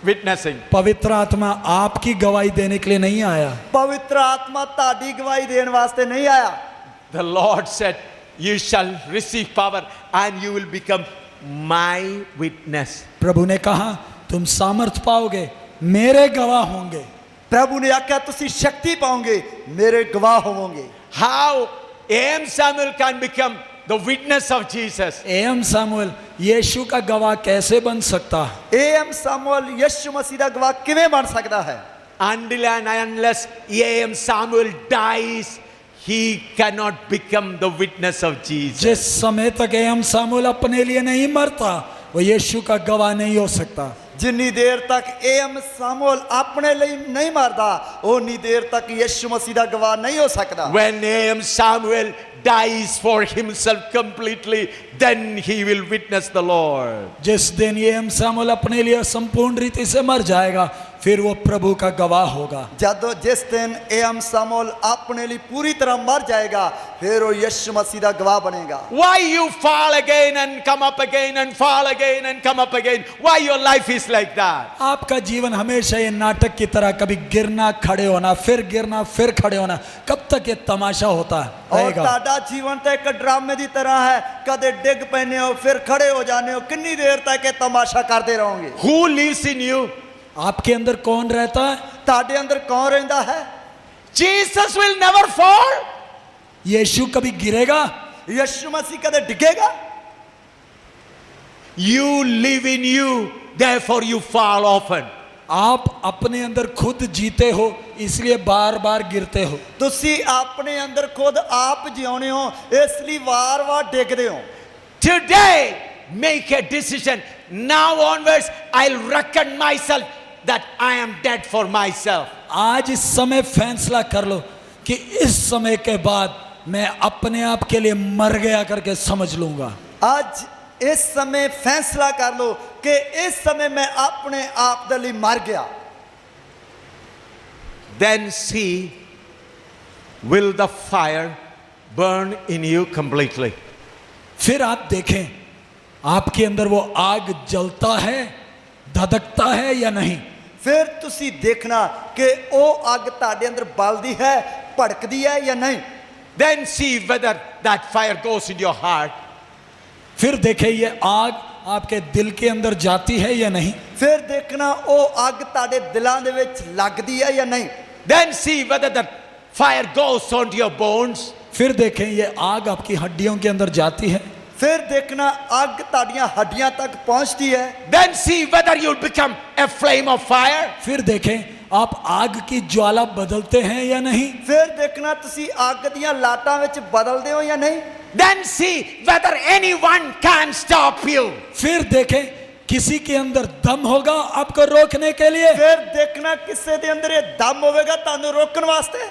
witnessing. पवित्र आत्मा आपकी गवाही देने के लिए नहीं आया। पवित्र आत्मा ताड़ी गवाही देने वास्ते नहीं आया। The Lord said, you shall receive power and you will become my witness. प्रभु ने कहा तुम सामर्थ पाओगे, मेरे गवाह होंगे। प्रभु ने आख्या तुसी शक्ति पाओगे, मेरे गवाह होवोगे। How A.M. Samuel can become the witness of Jesus? M Samuel यीशु का गवाह कैसे बन सकता है? एम सामुएल यीशु मसीह का गवाह किवें बन सकता है? Until and unless A.M. Samuel dies, he cannot become the witness of Jesus. जिस समय तक एम सामुएल अपने लिए नहीं मरता वो यीशु का गवाह नहीं हो सकता। जिन्नी देर तक एम सामुएल अपने लिए नहीं मरदा उन्नी देर तक यीशु मसीह का गवाह नहीं हो सकता। When A.M. Samuel dies for himself completely, then he will witness the Lord. जिस दिन ये एम सामुएल अपने लिए संपूर्ण रीति से मर जाएगा फिर वो प्रभु का गवाह होगा। ਜਦੋਂ ਜਿਸ ਦਿਨ ਏਮ ਸਾਮੂਅਲ ਆਪਣੇ ਲਈ ਪੂਰੀ ਤਰ੍ਹਾਂ ਮਰ ਜਾਏਗਾ ਫਿਰ ਉਹ ਯਿਸੂ ਮਸੀਹ ਦਾ ਗਵਾਹ ਬਣੇਗਾ। Why you fall again and come up again and fall again and come up again? Why your life is like that? आपका जीवन हमेशा ये नाटक की तरह कभी गिरना खड़े होना फिर खड़े होना, कब तक ये तमाशा होता और रहेगा? ਤੁਹਾਡਾ ਜੀਵਨ ਤਾਂ ਇੱਕ ਡਰਾਮੇ ਦੀ ਤਰ੍ਹਾਂ ਹੈ, ਕਦੇ ਡਿੱਗ ਪੈਂਦੇ ਹੋ ਫਿਰ ਖੜੇ ਹੋ ਜਾਂਦੇ ਹੋ, ਕਿੰਨੀ ਦੇਰ ਤੱਕ ਇਹ ਤਮਾਸ਼ਾ ਕਰਦੇ ਰਹੋਗੇ? Who lives in you? आपके अंदर कौन रहता है? ਤੁਹਾਡੇ ਅੰਦਰ ਕੌਣ ਰਹਿੰਦਾ ਹੈ? Jesus will never fall. यीशु कभी गिरेगा? ਯਿਸੂ ਮਸੀਹ ਕਦੇ ਡਿੱਗੇਗਾ? You live in you, therefore you fall often. आप अपने अंदर खुद जीते हो इसलिए बार बार गिरते हो। ਤੁਸੀਂ ਆਪਣੇ ਅੰਦਰ ਖੁਦ ਆਪ ਜਿਉਂਦੇ ਹੋ ਇਸ ਲਈ ਵਾਰ-ਵਾਰ ਡਿੱਗਦੇ ਹੋ। Today, make a decision. Now onwards, I'll reckon myself that I am dead for myself. आज इस समय फैसला कर लो कि इस समय के बाद मैं अपने आप के लिए मर गया करके समझ लूंगा। ਅੱਜ ਇਸ ਸਮੇਂ ਫੈਸਲਾ ਕਰ ਲਓ ਕਿ ਇਸ ਸਮੇਂ ਮੈਂ ਆਪਣੇ ਆਪ ਦੇ ਲਈ ਮਰ ਗਿਆ। Then see, will the fire burn in you completely? फिर आप देखें आपके अंदर वो आग जलता है, धधकता है या नहीं। ਫਿਰ ਤੁਸੀਂ ਦੇਖਣਾ ਕਿ ਉਹ ਅੱਗ ਤੁਹਾਡੇ ਅੰਦਰ ਬਲਦੀ ਹੈ, ਭੜਕਦੀ ਹੈ ਜਾਂ ਨਹੀਂ। Then see whether that fire goes in your heart. फिर देखें ये आग आपके दिल के अंदर जाती है या नहीं। ਫਿਰ ਦੇਖਣਾ ਉਹ ਅੱਗ ਤੁਹਾਡੇ ਦਿਲਾਂ ਦੇ ਵਿੱਚ ਲੱਗਦੀ ਹੈ ਜਾਂ ਨਹੀਂ। Then see whether the fire goes onto your bones. फिर देखें ये आग आपकी हड्डियों के अंदर जाती है। ਫਿਰ ਦੇਖਣਾ ਅੱਗ ਤੁਹਾਡੀਆਂ ਹੱਡੀਆਂ ਤੱਕ ਪਹੁੰਚਦੀ ਹੈ। Then see whether you'll become a flame of fire. फिर देखें आप आग की ज्वाला बदलते हैं या नहीं। ਫਿਰ ਦੇਖਣਾ ਤੁਸੀਂ ਅੱਗ ਦੀਆਂ ਲਾਟਾਂ ਵਿੱਚ ਬਦਲਦੇ ਹੋ ਜਾਂ ਨਹੀਂ। Then see whether anyone can stop you. फिर देखें किसी के अंदर दम होगा आपको रोकने के लिए। ਫਿਰ ਦੇਖਣਾ ਕਿਸੇ ਦੇ ਅੰਦਰ ਇਹ ਦਮ ਹੋਵੇਗਾ ਤੁਹਾਨੂੰ ਰੋਕਣ ਵਾਸਤੇ।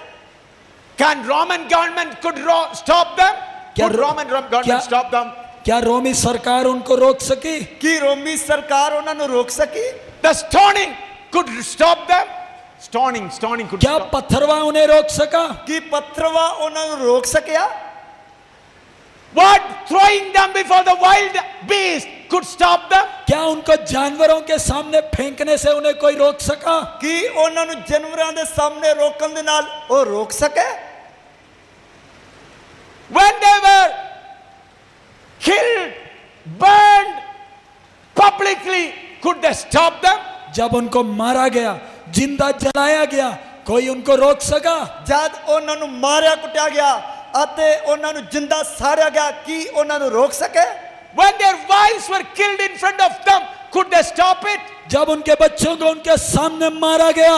Can Roman government could stop them? क्या Could Roman government stop them? क्या रोमी सरकार उनको रोक सकी? ਕੀ ਰੋਮੀ ਸਰਕਾਰ ਉਹਨਾਂ ਨੂੰ ਰੋਕ ਸਕੀ? The stoning could stop them. Stoning could क्या stop. पत्थरवा उन्हें रोक सका? ਕੀ ਪੱਥਰਵਾ ਉਹਨਾਂ ਨੂੰ ਰੋਕ ਸਕਿਆ? What? Throwing them before the wild beast could stop them? क्या उनको जानवरों के सामने फेंकने से उन्हें कोई रोक सका? ਕੀ ਉਹਨਾਂ ਨੂੰ ਜਾਨਵਰਾਂ ਦੇ ਸਾਹਮਣੇ ਰੋਕਣ ਦੇ ਨਾਲ ਉਹ ਰੋਕ ਸਕੇ? When they were killed, burned publicly, could they stop them? जब उनको मारा गया, जिंदा जलाया गया, कोई उनको रोक सका? ਜਦ ਉਹਨਾਂ ਨੂੰ ਮਾਰਿਆ ਕੁੱਟਿਆ ਗਿਆ ਅਤੇ ਉਹਨਾਂ ਨੂੰ ਜਿੰਦਾ ਸਾੜਿਆ ਗਿਆ ਕੀ ਉਹਨਾਂ ਨੂੰ ਰੋਕ ਸਕੇ? When their wives were killed in front of them, could they stop it? जब उनके बच्चों को उनके सामने मारा गया,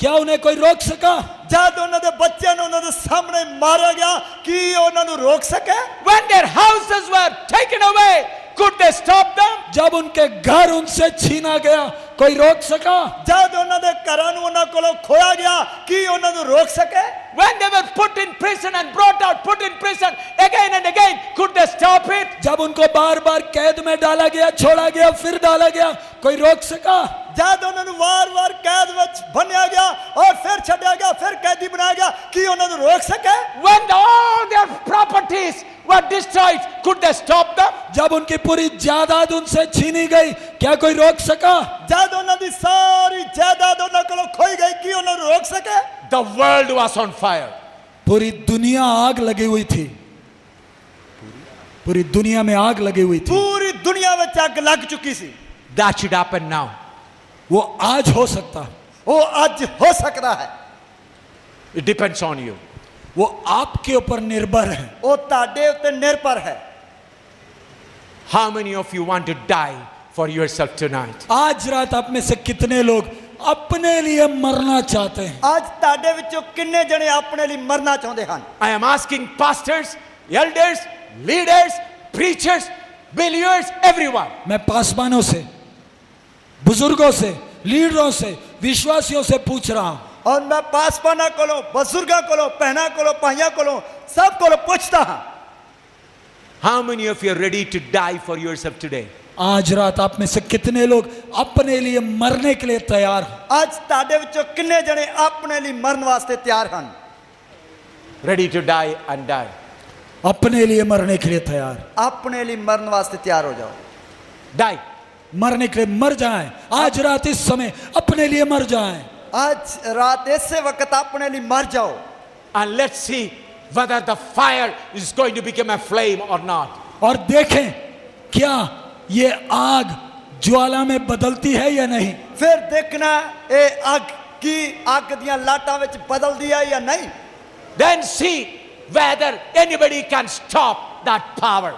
क्या उन्हें कोई रोक सका? ਜਦ ਉਹਨਾਂ ਦੇ ਬੱਚਿਆਂ ਨੂੰ ਉਹਨਾਂ ਦੇ ਸਾਹਮਣੇ ਮਾਰਿਆ ਗਿਆ ਕੀ ਉਹਨਾਂ ਨੂੰ ਰੋਕ ਸਕੇ? When their houses were taken away, could they stop them? जब उनके घर उनसे छीना गया, कोई रोक सका? ਜਦ ਉਹਨਾਂ ਦੇ ਘਰਾਂ ਨੂੰ ਉਹਨਾਂ ਕੋਲੋਂ ਖੋਇਆ ਗਿਆ ਕੀ ਉਹਨਾਂ ਨੂੰ ਰੋਕ ਸਕੇ? When they were put in prison and brought out, put in prison again and again, could they stop it? जब उनको बार बार कैद में डाला गया, छोड़ा गया, फिर डाला गया, कोई रोक सका? ਜਦ ਉਹਨਾਂ ਨੂੰ ਵਾਰ-ਵਾਰ ਕੈਦ ਵਿੱਚ ਬੰਨਿਆ ਗਿਆ ਔਰ ਫਿਰ ਛੱਡਿਆ ਗਿਆ ਫਿਰ ਕੈਦੀ ਬਣਾਇਆ ਗਿਆ ਕੀ ਉਹਨਾਂ ਨੂੰ ਰੋਕ ਸਕੇ? When all their properties were destroyed, could they stop them? जब उनकी पूरी जायदाद उनसे छीनी गई, क्या कोई रोक सका? ਜਦ ਉਹਨਾਂ ਦੀ ਸਾਰੀ ਜਾਇਦਾਦ ਉਹਨਾਂ ਕੋਲੋਂ ਖੋਈ ਗਈ ਕੀ ਉਹਨਾਂ ਨੂੰ ਰੋਕ ਸਕੇ? The world was on fire. पूरी दुनिया आग लगी हुई थी। पूरी दुनिया में आग लगी हुई थी। ਪੂਰੀ ਦੁਨੀਆ ਵਿੱਚ ਅੱਗ ਲੱਗ ਚੁੱਕੀ ਸੀ। That should happen now. वो आज हो सकता, ਉਹ ਅੱਜ ਹੋ ਸਕਦਾ ਹੈ। It depends on you. वो आपके ऊपर निर्भर है। ਉਹ ਤੁਹਾਡੇ ਉੱਤੇ ਨਿਰਭਰ ਹੈ। How many of you want to die for yourself tonight? आज रात आप में से कितने लोग अपने लिए मरना चाहते हैं? ਅੱਜ ਤੁਹਾਡੇ ਵਿੱਚੋਂ ਕਿੰਨੇ ਜਣੇ ਆਪਣੇ ਲਈ ਮਰਨਾ ਚਾਹੁੰਦੇ ਹਨ? I am asking pastors, elders, leaders, preachers, believers, everyone. मैं पासवानों से, बुजुर्गों से, लीडरों से, विश्वासियों से पूछ रहा हूं। और मैं पासवाना कोलों, बजुर्गा कोलों, पहना कोलों, भाइयों कोलों, सब कोलों पूछता हूं। How many of you are ready to die for yourself today? आज रात आप में से कितने लोग अपने लिए मरने के लिए तैयार हो? ਅੱਜ ਤੁਹਾਡੇ ਵਿੱਚੋਂ ਕਿੰਨੇ ਜਣੇ ਆਪਣੇ ਲਈ ਮਰਨ ਵਾਸਤੇ ਤਿਆਰ ਹਨ? Ready to die and die. अपने लिए मरने के लिए तैयार, ਆਪਣੇ ਲਈ ਮਰਨ ਵਾਸਤੇ ਤਿਆਰ ਹੋ ਜਾਓ। Die. मरने के लिए मर जाएं। आज रात इस समय अपने लिए मर जाएं। ਅੱਜ ਰਾਤ ਇਸੇ ਵਕਤ ਆਪਣੇ ਲਈ ਮਰ ਜਾਓ। And let's see whether the fire is going to become a flame or not. और देखें क्या ये आग ज्वाला में बदलती है या नहीं। ਫਿਰ ਦੇਖਣਾ ਇਹ ਅੱਗ ਕੀ ਅੱਗ ਦੀਆਂ ਲਾਟਾਂ ਵਿੱਚ ਬਦਲਦੀ ਹੈ ਜਾਂ ਨਹੀਂ। Then see whether anybody can stop that power.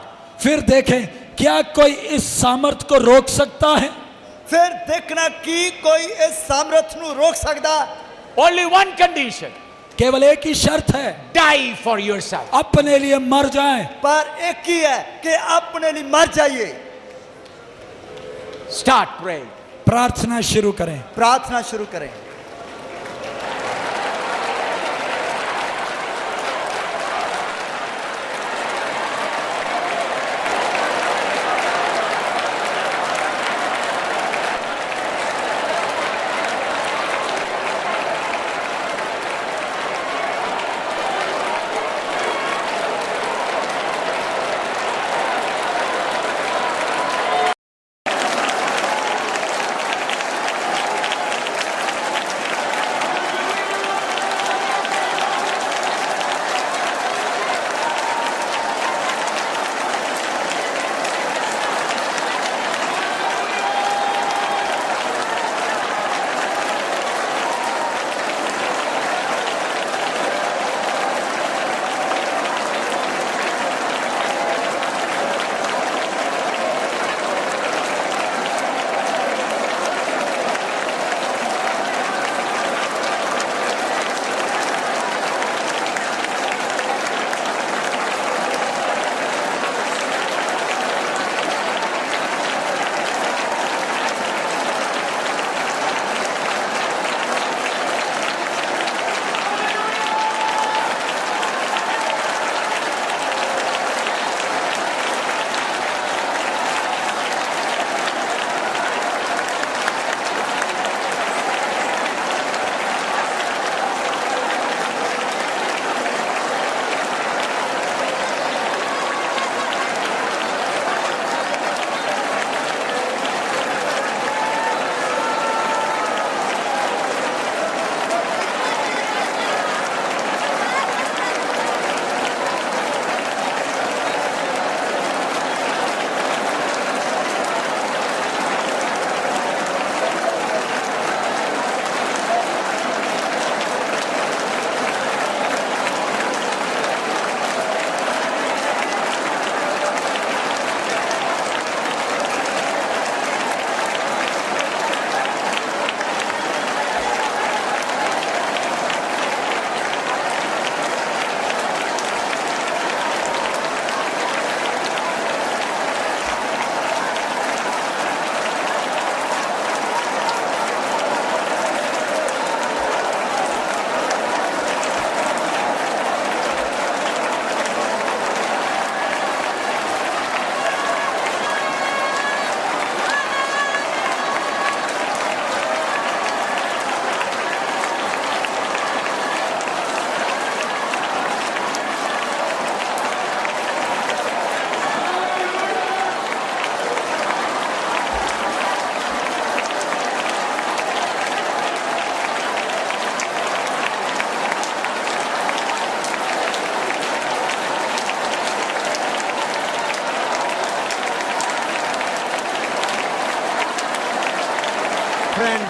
फिर देखें क्या कोई इस सामर्थ को रोक सकता है। ਫਿਰ ਦੇਖਣਾ ਕੀ ਕੋਈ ਇਸ ਸਾਮਰਥ ਨੂੰ ਰੋਕ ਸਕਦਾ। Only one condition. केवल एक ही शर्त है, Die for yourself. अपने लिए मर जाएं। पर एक ही है कि अपने लिए मर जाइए। Start praying. प्रार्थना शुरू करें। प्रार्थना शुरू करें। Friend,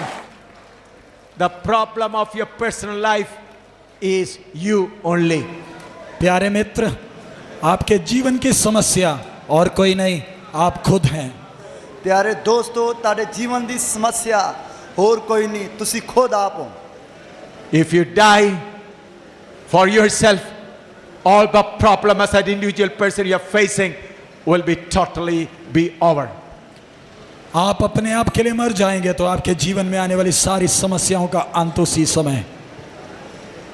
the problem of your personal life is you only. प्यारे मित्र, आपके जीवन की समस्या और कोई नहीं, आप खुद हैं। प्यारे दोस्तों, ਤੁਹਾਡੇ ਜੀਵਨ ਦੀ ਸਮੱਸਿਆ ਹੋਰ ਕੋਈ ਨਹੀਂ, ਤੁਸੀਂ ਖੁਦ ਆਪ ਹੋ। If you die for yourself, all the problem as an individual person you are facing will be totally be over. आप अपने आप के लिए मर जाएंगे तो आपके जीवन में आने वाली सारी समस्याओं का अंत उसी समय।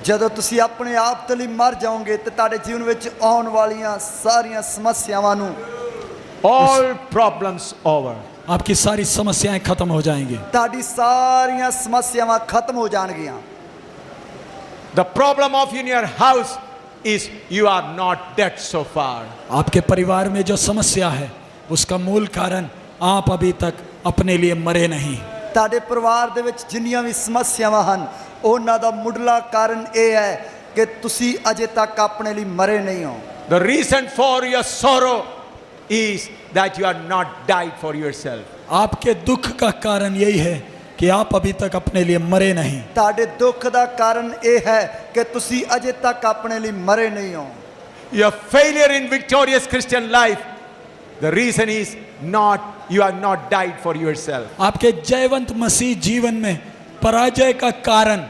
ਜਦੋਂ ਤੁਸੀਂ ਆਪਣੇ ਆਪ ਦੇ ਲਈ ਮਰ ਜਾਓਗੇ ਤੇ ਤੁਹਾਡੇ ਜੀਵਨ ਵਿੱਚ ਆਉਣ ਵਾਲੀਆਂ ਸਾਰੀਆਂ ਸਮੱਸਿਆਵਾਂ ਨੂੰ all problems over. आपकी सारी समस्याएं खत्म हो जाएंगी। ਤੁਹਾਡੀ ਸਾਰੀਆਂ ਸਮੱਸਿਆਵਾਂ ਖਤਮ ਹੋ ਜਾਣਗੀਆਂ। The problem of in your house is you are not dead so far. आपके परिवार में जो समस्या है उसका मूल कारण आप अभी तक अपने लिए मरे नहीं। ਤੁਹਾਡੇ ਪਰਿਵਾਰ ਦੇ ਵਿੱਚ ਜਿੰਨੀਆਂ ਵੀ ਸਮੱਸਿਆਵਾਂ ਹਨ ਉਹਨਾਂ ਦਾ ਮੁੱਢਲਾ ਕਾਰਨ ਇਹ ਹੈ ਕਿ ਤੁਸੀਂ ਅਜੇ ਤੱਕ ਆਪਣੇ ਲਈ ਮਰੇ ਨਹੀਂ ਹੋ। The reason for your sorrow is that you are not died for yourself. आपके दुख का कारण यही है कि आप अभी तक अपने लिए मरे नहीं। ਤੁਹਾਡੇ ਦੁੱਖ ਦਾ ਕਾਰਨ ਇਹ ਹੈ ਕਿ ਤੁਸੀਂ ਅਜੇ ਤੱਕ ਆਪਣੇ ਲਈ ਮਰੇ ਨਹੀਂ ਹੋ। Your failure in victorious Christian life, the reason is not you are not died for yourself. आपके जयवंत मसीह जीवन में पराजय का कारण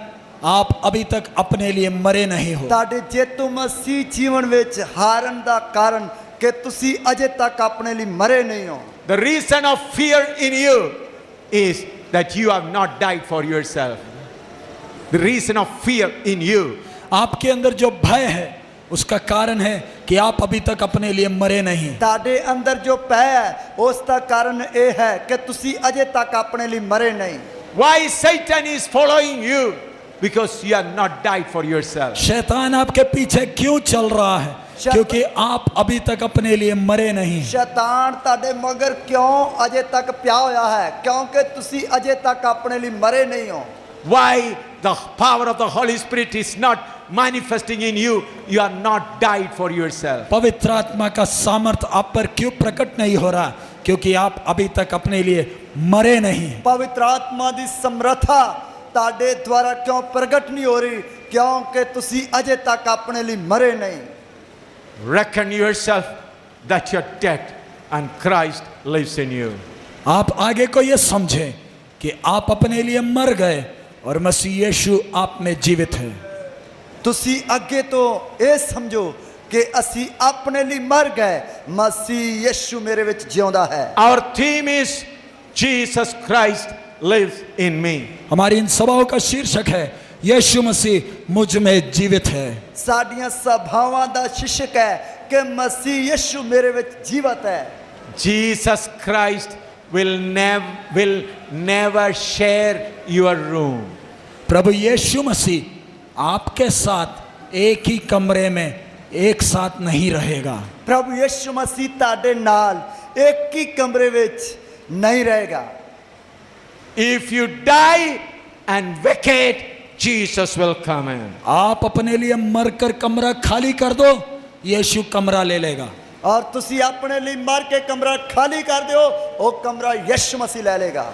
आप अभी तक अपने लिए मरे नहीं हो। ਤੁਹਾਡੇ ਜੇਤੂ ਮਸੀਹ ਜੀਵਨ ਵਿੱਚ ਹਾਰਨ ਦਾ ਕਾਰਨ ਕਿ ਤੁਸੀਂ ਅਜੇ ਤੱਕ ਆਪਣੇ ਲਈ ਮਰੇ ਨਹੀਂ ਹੋ। The reason of fear in you is that you have not died for yourself. The reason of fear in you. आपके अंदर जो भय है उसका कारण है कि आप अभी तक अपने लिए मरे नहीं। ਤੁਹਾਡੇ ਅੰਦਰ ਜੋ ਭੈ ਹੈ ਉਸ ਦਾ ਕਾਰਨ ਇਹ ਹੈ ਕਿ ਤੁਸੀਂ ਅਜੇ ਤੱਕ ਆਪਣੇ ਲਈ ਮਰੇ ਨਹੀਂ। Why Satan is following you? Because you are not died for yourself. शैतान आपके पीछे क्यों चल रहा है? क्योंकि आप अभी तक अपने लिए मरे नहीं। ਸ਼ੈਤਾਨ ਤੁਹਾਡੇ ਮਗਰ ਕਿਉਂ ਅਜੇ ਤੱਕ ਪਿਆ ਹੋਇਆ ਹੈ? ਕਿਉਂਕਿ ਤੁਸੀਂ ਅਜੇ ਤੱਕ ਆਪਣੇ ਲਈ ਮਰੇ ਨਹੀਂ ਹੋ। Why the power of the Holy Spirit is not manifesting in you? You are not died for yourself. पवित्र आत्मा का सामर्थ आप पर क्यों प्रकट नहीं हो रहा? क्योंकि आप अभी तक अपने लिए मरे नहीं। ਪਵਿੱਤਰ ਆਤਮਾ ਦੀ ਸਮਰੱਥਾ ਤੁਹਾਡੇ ਦੁਆਰਾ ਕਿਉਂ ਪ੍ਰਗਟ ਨਹੀਂ ਹੋ ਰਹੀ? ਕਿਉਂਕਿ ਤੁਸੀਂ ਅਜੇ ਤੱਕ ਆਪਣੇ ਲਈ ਮਰੇ ਨਹੀਂ। Reckon yourself that you're dead and Christ lives in you. आप आगे को ये समझें कि आप अपने लिए मर गए और मसीह यीशु आप में जीवित है। ਤੁਸੀਂ ਅੱਗੇ ਤੋਂ ਇਹ ਸਮਝੋ ਕਿ ਅਸੀਂ ਆਪਣੇ ਲਈ ਮਰ ਗਏ, ਮਸੀਹ ਯਿਸੂ ਮੇਰੇ ਵਿੱਚ ਜਿਉਂਦਾ ਹੈ। Our theme is Jesus Christ lives in me. हमारी इन सभाओं का शीर्षक है यीशु मसीह मुझ में जीवित है। ਸਾਡੀਆਂ ਸਭਾਵਾਂ ਦਾ ਸ਼ੀਰਸ਼ਕ ਹੈ ਕਿ ਮਸੀਹ ਯਿਸੂ ਮੇਰੇ ਵਿੱਚ ਜੀਵਤ ਹੈ। Jesus Christ will never share your room. प्रभु यीशु मसीह आपके साथ एक ही कमरे में एक साथ नहीं रहेगा। ਪ੍ਰਭੂ ਯਿਸੂ ਮਸੀਹ ਤੁਹਾਡੇ ਨਾਲ ਇੱਕ ਹੀ ਕਮਰੇ ਵਿੱਚ ਨਹੀਂ ਰਹੇਗਾ। If you die and vacate, Jesus will come in. आप अपने लिए मरकर कमरा खाली कर दो, यीशु कमरा ले लेगा। ਔਰ ਤੁਸੀਂ ਆਪਣੇ ਲਈ ਮਰ ਕੇ ਕਮਰਾ ਖਾਲੀ ਕਰ ਦਿਓ, ਉਹ ਕਮਰਾ ਯਿਸੂ ਮਸੀਹ ਲੈ ਲੇਗਾ।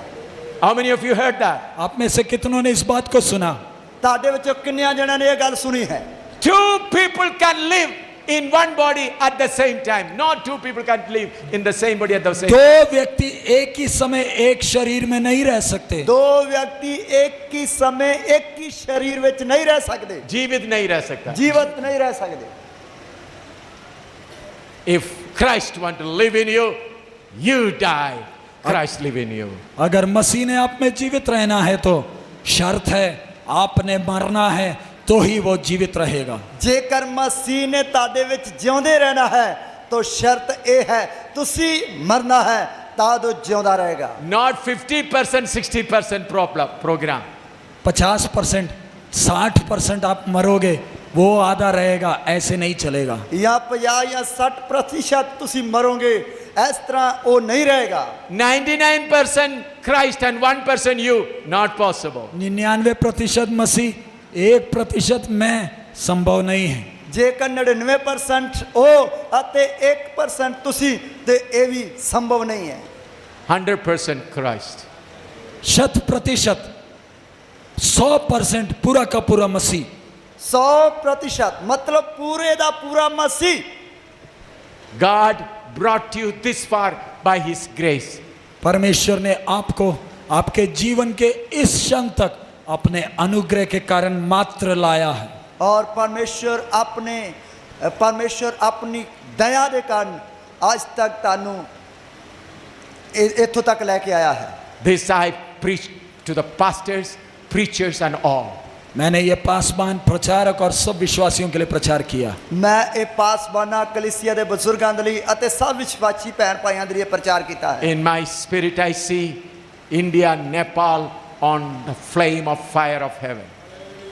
How many of you heard that? आप में से कितनों ने इस बात को सुना? ਤੁਹਾਡੇ ਵਿੱਚੋਂ ਕਿੰਨਿਆਂ ਜਣਿਆਂ ਨੇ ਇਹ ਗੱਲ ਸੁਣੀ ਹੈ? Two people can live in one body at the same time. Not two people can live in the same body at the same time. दो व्यक्ति एक ही समय एक शरीर में नहीं रह सकते। ਦੋ ਵਿਅਕਤੀ ਇੱਕ ਹੀ ਸਮੇਂ ਇੱਕ ਹੀ ਸਰੀਰ ਵਿੱਚ ਨਹੀਂ ਰਹਿ ਸਕਦੇ, जीवित नहीं रह सकता. ਜੀਵਤ ਨਹੀਂ ਰਹਿ ਸਕਦੇ। If Christ want to live in you, you die. Christ live in you. अगर मसीह ने आप में जीवित रहना है तो शर्त है आपने मरना है तो ही वो जीवित रहेगा। ਜੇਕਰ ਮਸੀਹ ਨੇ ਤੁਹਾਡੇ ਵਿੱਚ ਜਿਉਂਦੇ ਰਹਿਣਾ ਹੈ ਤਾਂ ਸ਼ਰਤ ਇਹ ਹੈ ਤੁਸੀਂ ਮਰਨਾ ਹੈ ਤਾਂ ਉਹ ਜਿਉਂਦਾ ਰਹੇਗਾ। Not 50%, 60% program. 50%, 60% आप मरोगे, वो आधा रहेगा, ऐसे नहीं चलेगा। ਜਾਂ 50 ਜਾਂ 60% ਤੁਸੀਂ ਮਰੋਗੇ, ਇਸ ਤਰ੍ਹਾਂ ਉਹ ਨਹੀਂ ਰਹੇਗਾ। 99% Christ and 1% you, not possible. 99% मसीह, 1% मैं संभव नहीं है। ਜੇਕਰ 99% ਉਹ ਅਤੇ 1% ਤੁਸੀਂ ਤੇ ਇਹ ਵੀ ਸੰਭਵ ਨਹੀਂ ਹੈ। 100% Christ. 100%, 100% पूरा का पूरा मसीह। 100% मतलब पूरे ਦਾ ਪੂਰਾ ਮਸੀਹ। God brought you this far by His grace. परमेश्वर ने आपको आपके जीवन के इस क्षण तक अपने अनुग्रह के कारण मात्र लाया है। और परमेश्वर अपनी दया ਦੇ ਕਾਰਨ ਅੱਜ ਤੱਕ ਤੁਹਾਨੂੰ ਇੱਥੋਂ ਤੱਕ ਲੈ ਕੇ ਆਇਆ ਹੈ। This I preach to the pastors, preachers and all. मैंने ये पासबान प्रचारक और सब विश्वासियों के लिए प्रचार किया। मैं ਇਹ ਪਾਸਬਾਨਾ ਕਲੀਸਿਆ ਦੇ ਬਜ਼ੁਰਗਾਂ ਦੇ ਲਈ ਅਤੇ ਸਭ ਵਿਸ਼ਵਾਸੀ ਭੈਣ ਭਾਈਆਂ ਦੇ ਲਈ ਪ੍ਰਚਾਰ ਕੀਤਾ ਹੈ। In my spirit, I see India, Nepal on the flame of fire of heaven.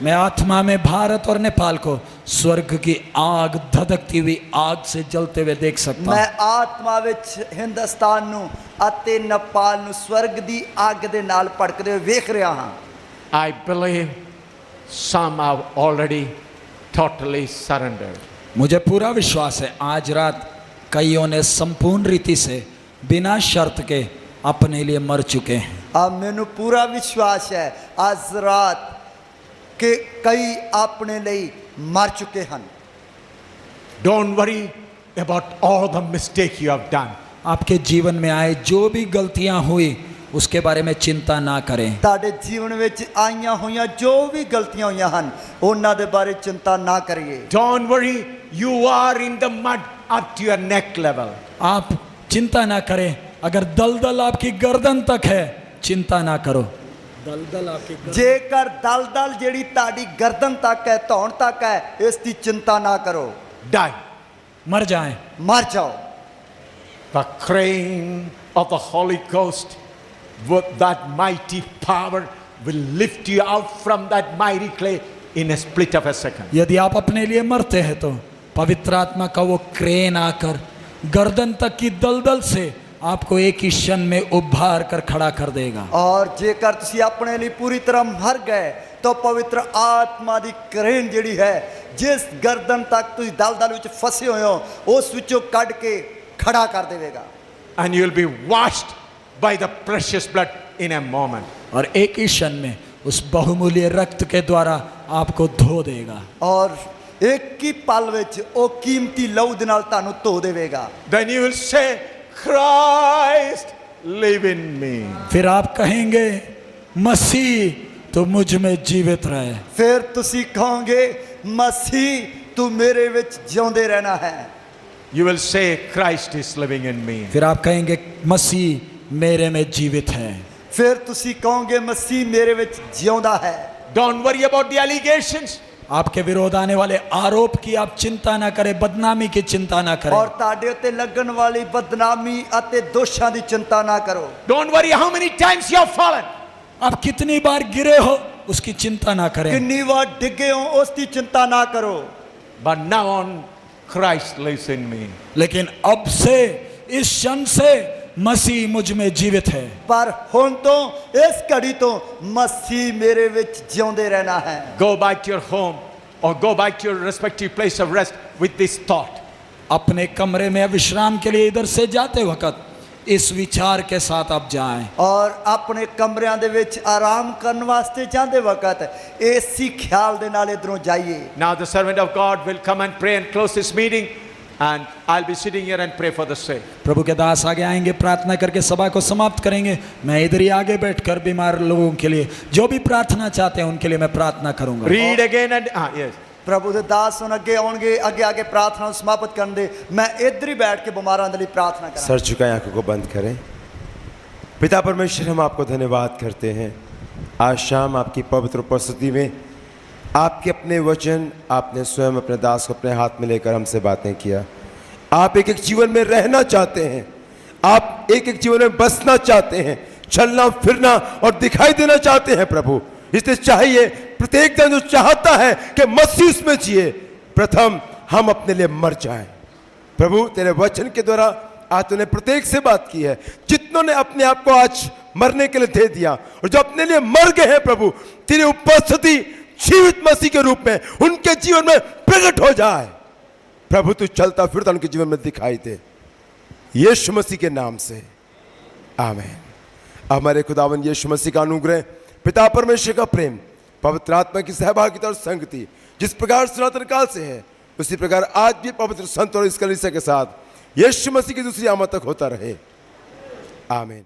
मैं आत्मा में भारत और नेपाल को स्वर्ग की आग, धधकती हुई आग से जलते हुए देख सकता ਮੈਂ हूं। ਆਤਮਾ ਵਿੱਚ ਹਿੰਦੁਸਤਾਨ ਨੂੰ ਅਤੇ ਨੇਪਾਲ ਨੂੰ ਸਵਰਗ ਦੀ ਅੱਗ ਦੇ ਨਾਲ ਭੜਕਦੇ ਹੋਏ ਵੇਖ ਰਿਹਾ ਹਾਂ। I believe some have already totally surrendered. मुझे पूरा विश्वास है आज रात कईयों ने संपूर्ण रीति से बिना शर्त के अपने लिए मर चुके हैं। ਆ ਮੈਨੂੰ ਪੂਰਾ ਵਿਸ਼ਵਾਸ ਹੈ ਅੱਜ ਰਾਤ ਕਿ ਕਈ ਆਪਣੇ ਲਈ ਮਰ ਚੁੱਕੇ ਹਨ। Don't worry about all the mistake you have done. आपके जीवन में आए जो भी गलतियां हुई उसके बारे में चिंता ना करें। ਤੁਹਾਡੇ ਜੀਵਨ ਵਿੱਚ ਆਈਆਂ ਹੋਈਆਂ ਜੋ ਵੀ ਗਲਤੀਆਂ ਹੋਈਆਂ ਹਨ ਉਹਨਾਂ ਦੇ ਬਾਰੇ ਚਿੰਤਾ ਨਾ ਕਰੀਏ। Don't worry, you are in the mud up to your neck level. आप चिंता ना करें। अगर दलदल आपकी गर्दन तक है चिंता ना करो। दलदल आपकी ਜੇਕਰ ਦਲਦਲ ਜਿਹੜੀ ਤੁਹਾਡੀ ਗਰਦਨ ਤੱਕ ਹੈ ਧੌਣ ਤੱਕ ਹੈ ਇਸ ਦੀ ਚਿੰਤਾ ਨਾ ਕਰੋ। Die. मर जाएं। ਮਰ ਜਾਓ। The crane of the Holy Ghost with that mighty power will lift you out from that mighty clay in a split of a second. यदि आप अपने लिए मरते हैं तो पवित्र आत्मा का वो क्रेन आकर गर्दन तक की दलदल से आपको एक ही क्षण में उभार कर खड़ा कर देगा। ਔਰ ਜੇਕਰ ਤੁਸੀਂ ਆਪਣੇ ਲਈ ਪੂਰੀ ਤਰ੍ਹਾਂ ਮਰ ਗਏ ਤਾਂ ਪਵਿੱਤਰ ਆਤਮਾ ਦੀ ਕਰੇਨ ਜਿਹੜੀ ਹੈ ਜਿਸ ਗਰਦਨ ਤੱਕ ਤੁਸੀਂ ਦਲਦਲ ਵਿੱਚ ਫਸੇ ਹੋਏ ਹੋ ਉਸ ਵਿੱਚੋਂ ਕੱਢ ਕੇ ਖੜਾ ਕਰ ਦੇਵੇਗਾ। And you will be washed by the precious blood in a moment. और एक ही क्षण में उस बहुमूल्य रक्त के द्वारा आपको धो देगा। ਔਰ ਇੱਕ ਹੀ ਪਲ ਵਿੱਚ ਉਹ ਕੀਮਤੀ ਲਹੂ ਦੇ ਨਾਲ ਤੁਹਾਨੂੰ ਧੋ ਦੇਵੇਗਾ। Then you will say, Christ, live in me. फिर आप कहेंगे मसीह तो मुझ में जीवित रहे। ਫਿਰ ਤੁਸੀਂ ਕਹੋਗੇ ਮਸੀਹ ਤੂੰ ਮੇਰੇ ਵਿੱਚ ਜਿਉਂਦੇ ਰਹਿਣਾ ਹੈ। You will say, Christ is living in me. फिर आप कहेंगे मसीह मेरे में जीवित है। ਫਿਰ ਤੁਸੀਂ ਕਹੋਗੇ ਮਸੀਹ ਮੇਰੇ ਵਿੱਚ ਜਿਉਂਦਾ ਹੈ। Don't worry about the allegations. आपके विरोध आने वाले आरोप की आप चिंता ना करें, बदनामी की चिंता ना करें। ਔਰ ਤੁਹਾਡੇ ਉੱਤੇ ਲੱਗਣ ਵਾਲੀ ਬਦਨਾਮੀ ਅਤੇ ਦੋਸ਼ਾਂ ਦੀ ਚਿੰਤਾ ਨਾ ਕਰੋ। Don't worry how many times you have fallen. आप कितनी बार गिरे हो उसकी चिंता ना करें। ਕਿੰਨੀ ਵਾਰ ਡਿੱਗੇ ਹੋ ਉਸ ਦੀ ਚਿੰਤਾ ਨਾ ਕਰੋ। But now on, Christ lives in me. लेकिन अब से इस क्षण से मसीह मुझ में जीवित है। ਪਰ ਹੁਣ ਤੋਂ ਇਸ ਘੜੀ ਤੋਂ ਮਸੀਹ ਮੇਰੇ ਵਿੱਚ ਜਿਉਂਦੇ ਰਹਿਣਾ ਹੈ। Go back to your home or go back to your respective place of rest with this thought. अपने कमरे में विश्राम के लिए इधर से जाते वक्त इस विचार के साथ आप जाएं। ਔਰ ਆਪਣੇ ਕਮਰਿਆਂ ਦੇ ਵਿੱਚ ਆਰਾਮ ਕਰਨ ਵਾਸਤੇ ਜਾਂਦੇ ਵਕਤ ਇਸੇ ਖਿਆਲ ਦੇ ਨਾਲ ਇਧਰੋਂ ਜਾਈਏ। Now the servant of God will come and pray and close this meeting, and I'll be sitting here and pray for the sick. प्रभु के दास आगे आएंगे, प्रार्थना करके सभा को समाप्त करेंगे। मैं इधर ही आगे बैठकर बीमार लोगों के लिए जो भी प्रार्थना चाहते हैं उनके लिए मैं प्रार्थना करूंगा। Read again and yes. ਪ੍ਰਭੂ ਦੇ ਦਾਸ ਹੁਣ ਅੱਗੇ ਆਉਣਗੇ, ਅੱਗੇ ਆ ਕੇ ਪ੍ਰਾਰਥਨਾ ਨੂੰ ਸਮਾਪਤ ਕਰਨ ਦੇ। ਮੈਂ ਇੱਧਰ ਹੀ ਬੈਠ ਕੇ ਬਿਮਾਰਾਂ ਦੇ ਲਈ ਪ੍ਰਾर्थना ਕਰਾਂ। सर झुकाएं, आंखों को बंद करें। पिता परमेश्वर, हम आपको धन्यवाद करते हैं आज शाम आपकी पवित्र उपस्थिति में। आपके अपने वचन आपने स्वयं अपने दास को अपने हाथ में लेकर हमसे बातें किया। आप एक एक जीवन में रहना चाहते हैं, आप एक एक जीवन में बसना चाहते हैं, चलना फिरना और दिखाई देना चाहते हैं प्रभु। इसलिए चाहिए प्रत्येक दिन जो चाहता है कि मसीह उसमें जिए, प्रथम हम अपने लिए मर जाएं। प्रभु तेरे वचन के द्वारा आज तूने प्रत्येक से बात की है, जितनों ने अपने आप को आज मरने के लिए दे दिया और जो अपने लिए मर गए हैं प्रभु, तेरी उपस्थिति जीवित मसीह के रूप में उनके जीवन में प्रकट हो जाए। प्रभु तू चलता फिरता उनके जीवन में दिखाई दे, यीशु मसीह के नाम से आमीन। हमारे खुदावन यीशु मसीह का अनुग्रह, पिता परमेश्वर का प्रेम, पवित्र आत्मा की सहभागिता और संगति जिस प्रकार सनातन काल से है उसी प्रकार आज भी पवित्र संत और इस कलीसिया के साथ यीशु मसीह की दूसरी आमद तक होता रहे। आमीन।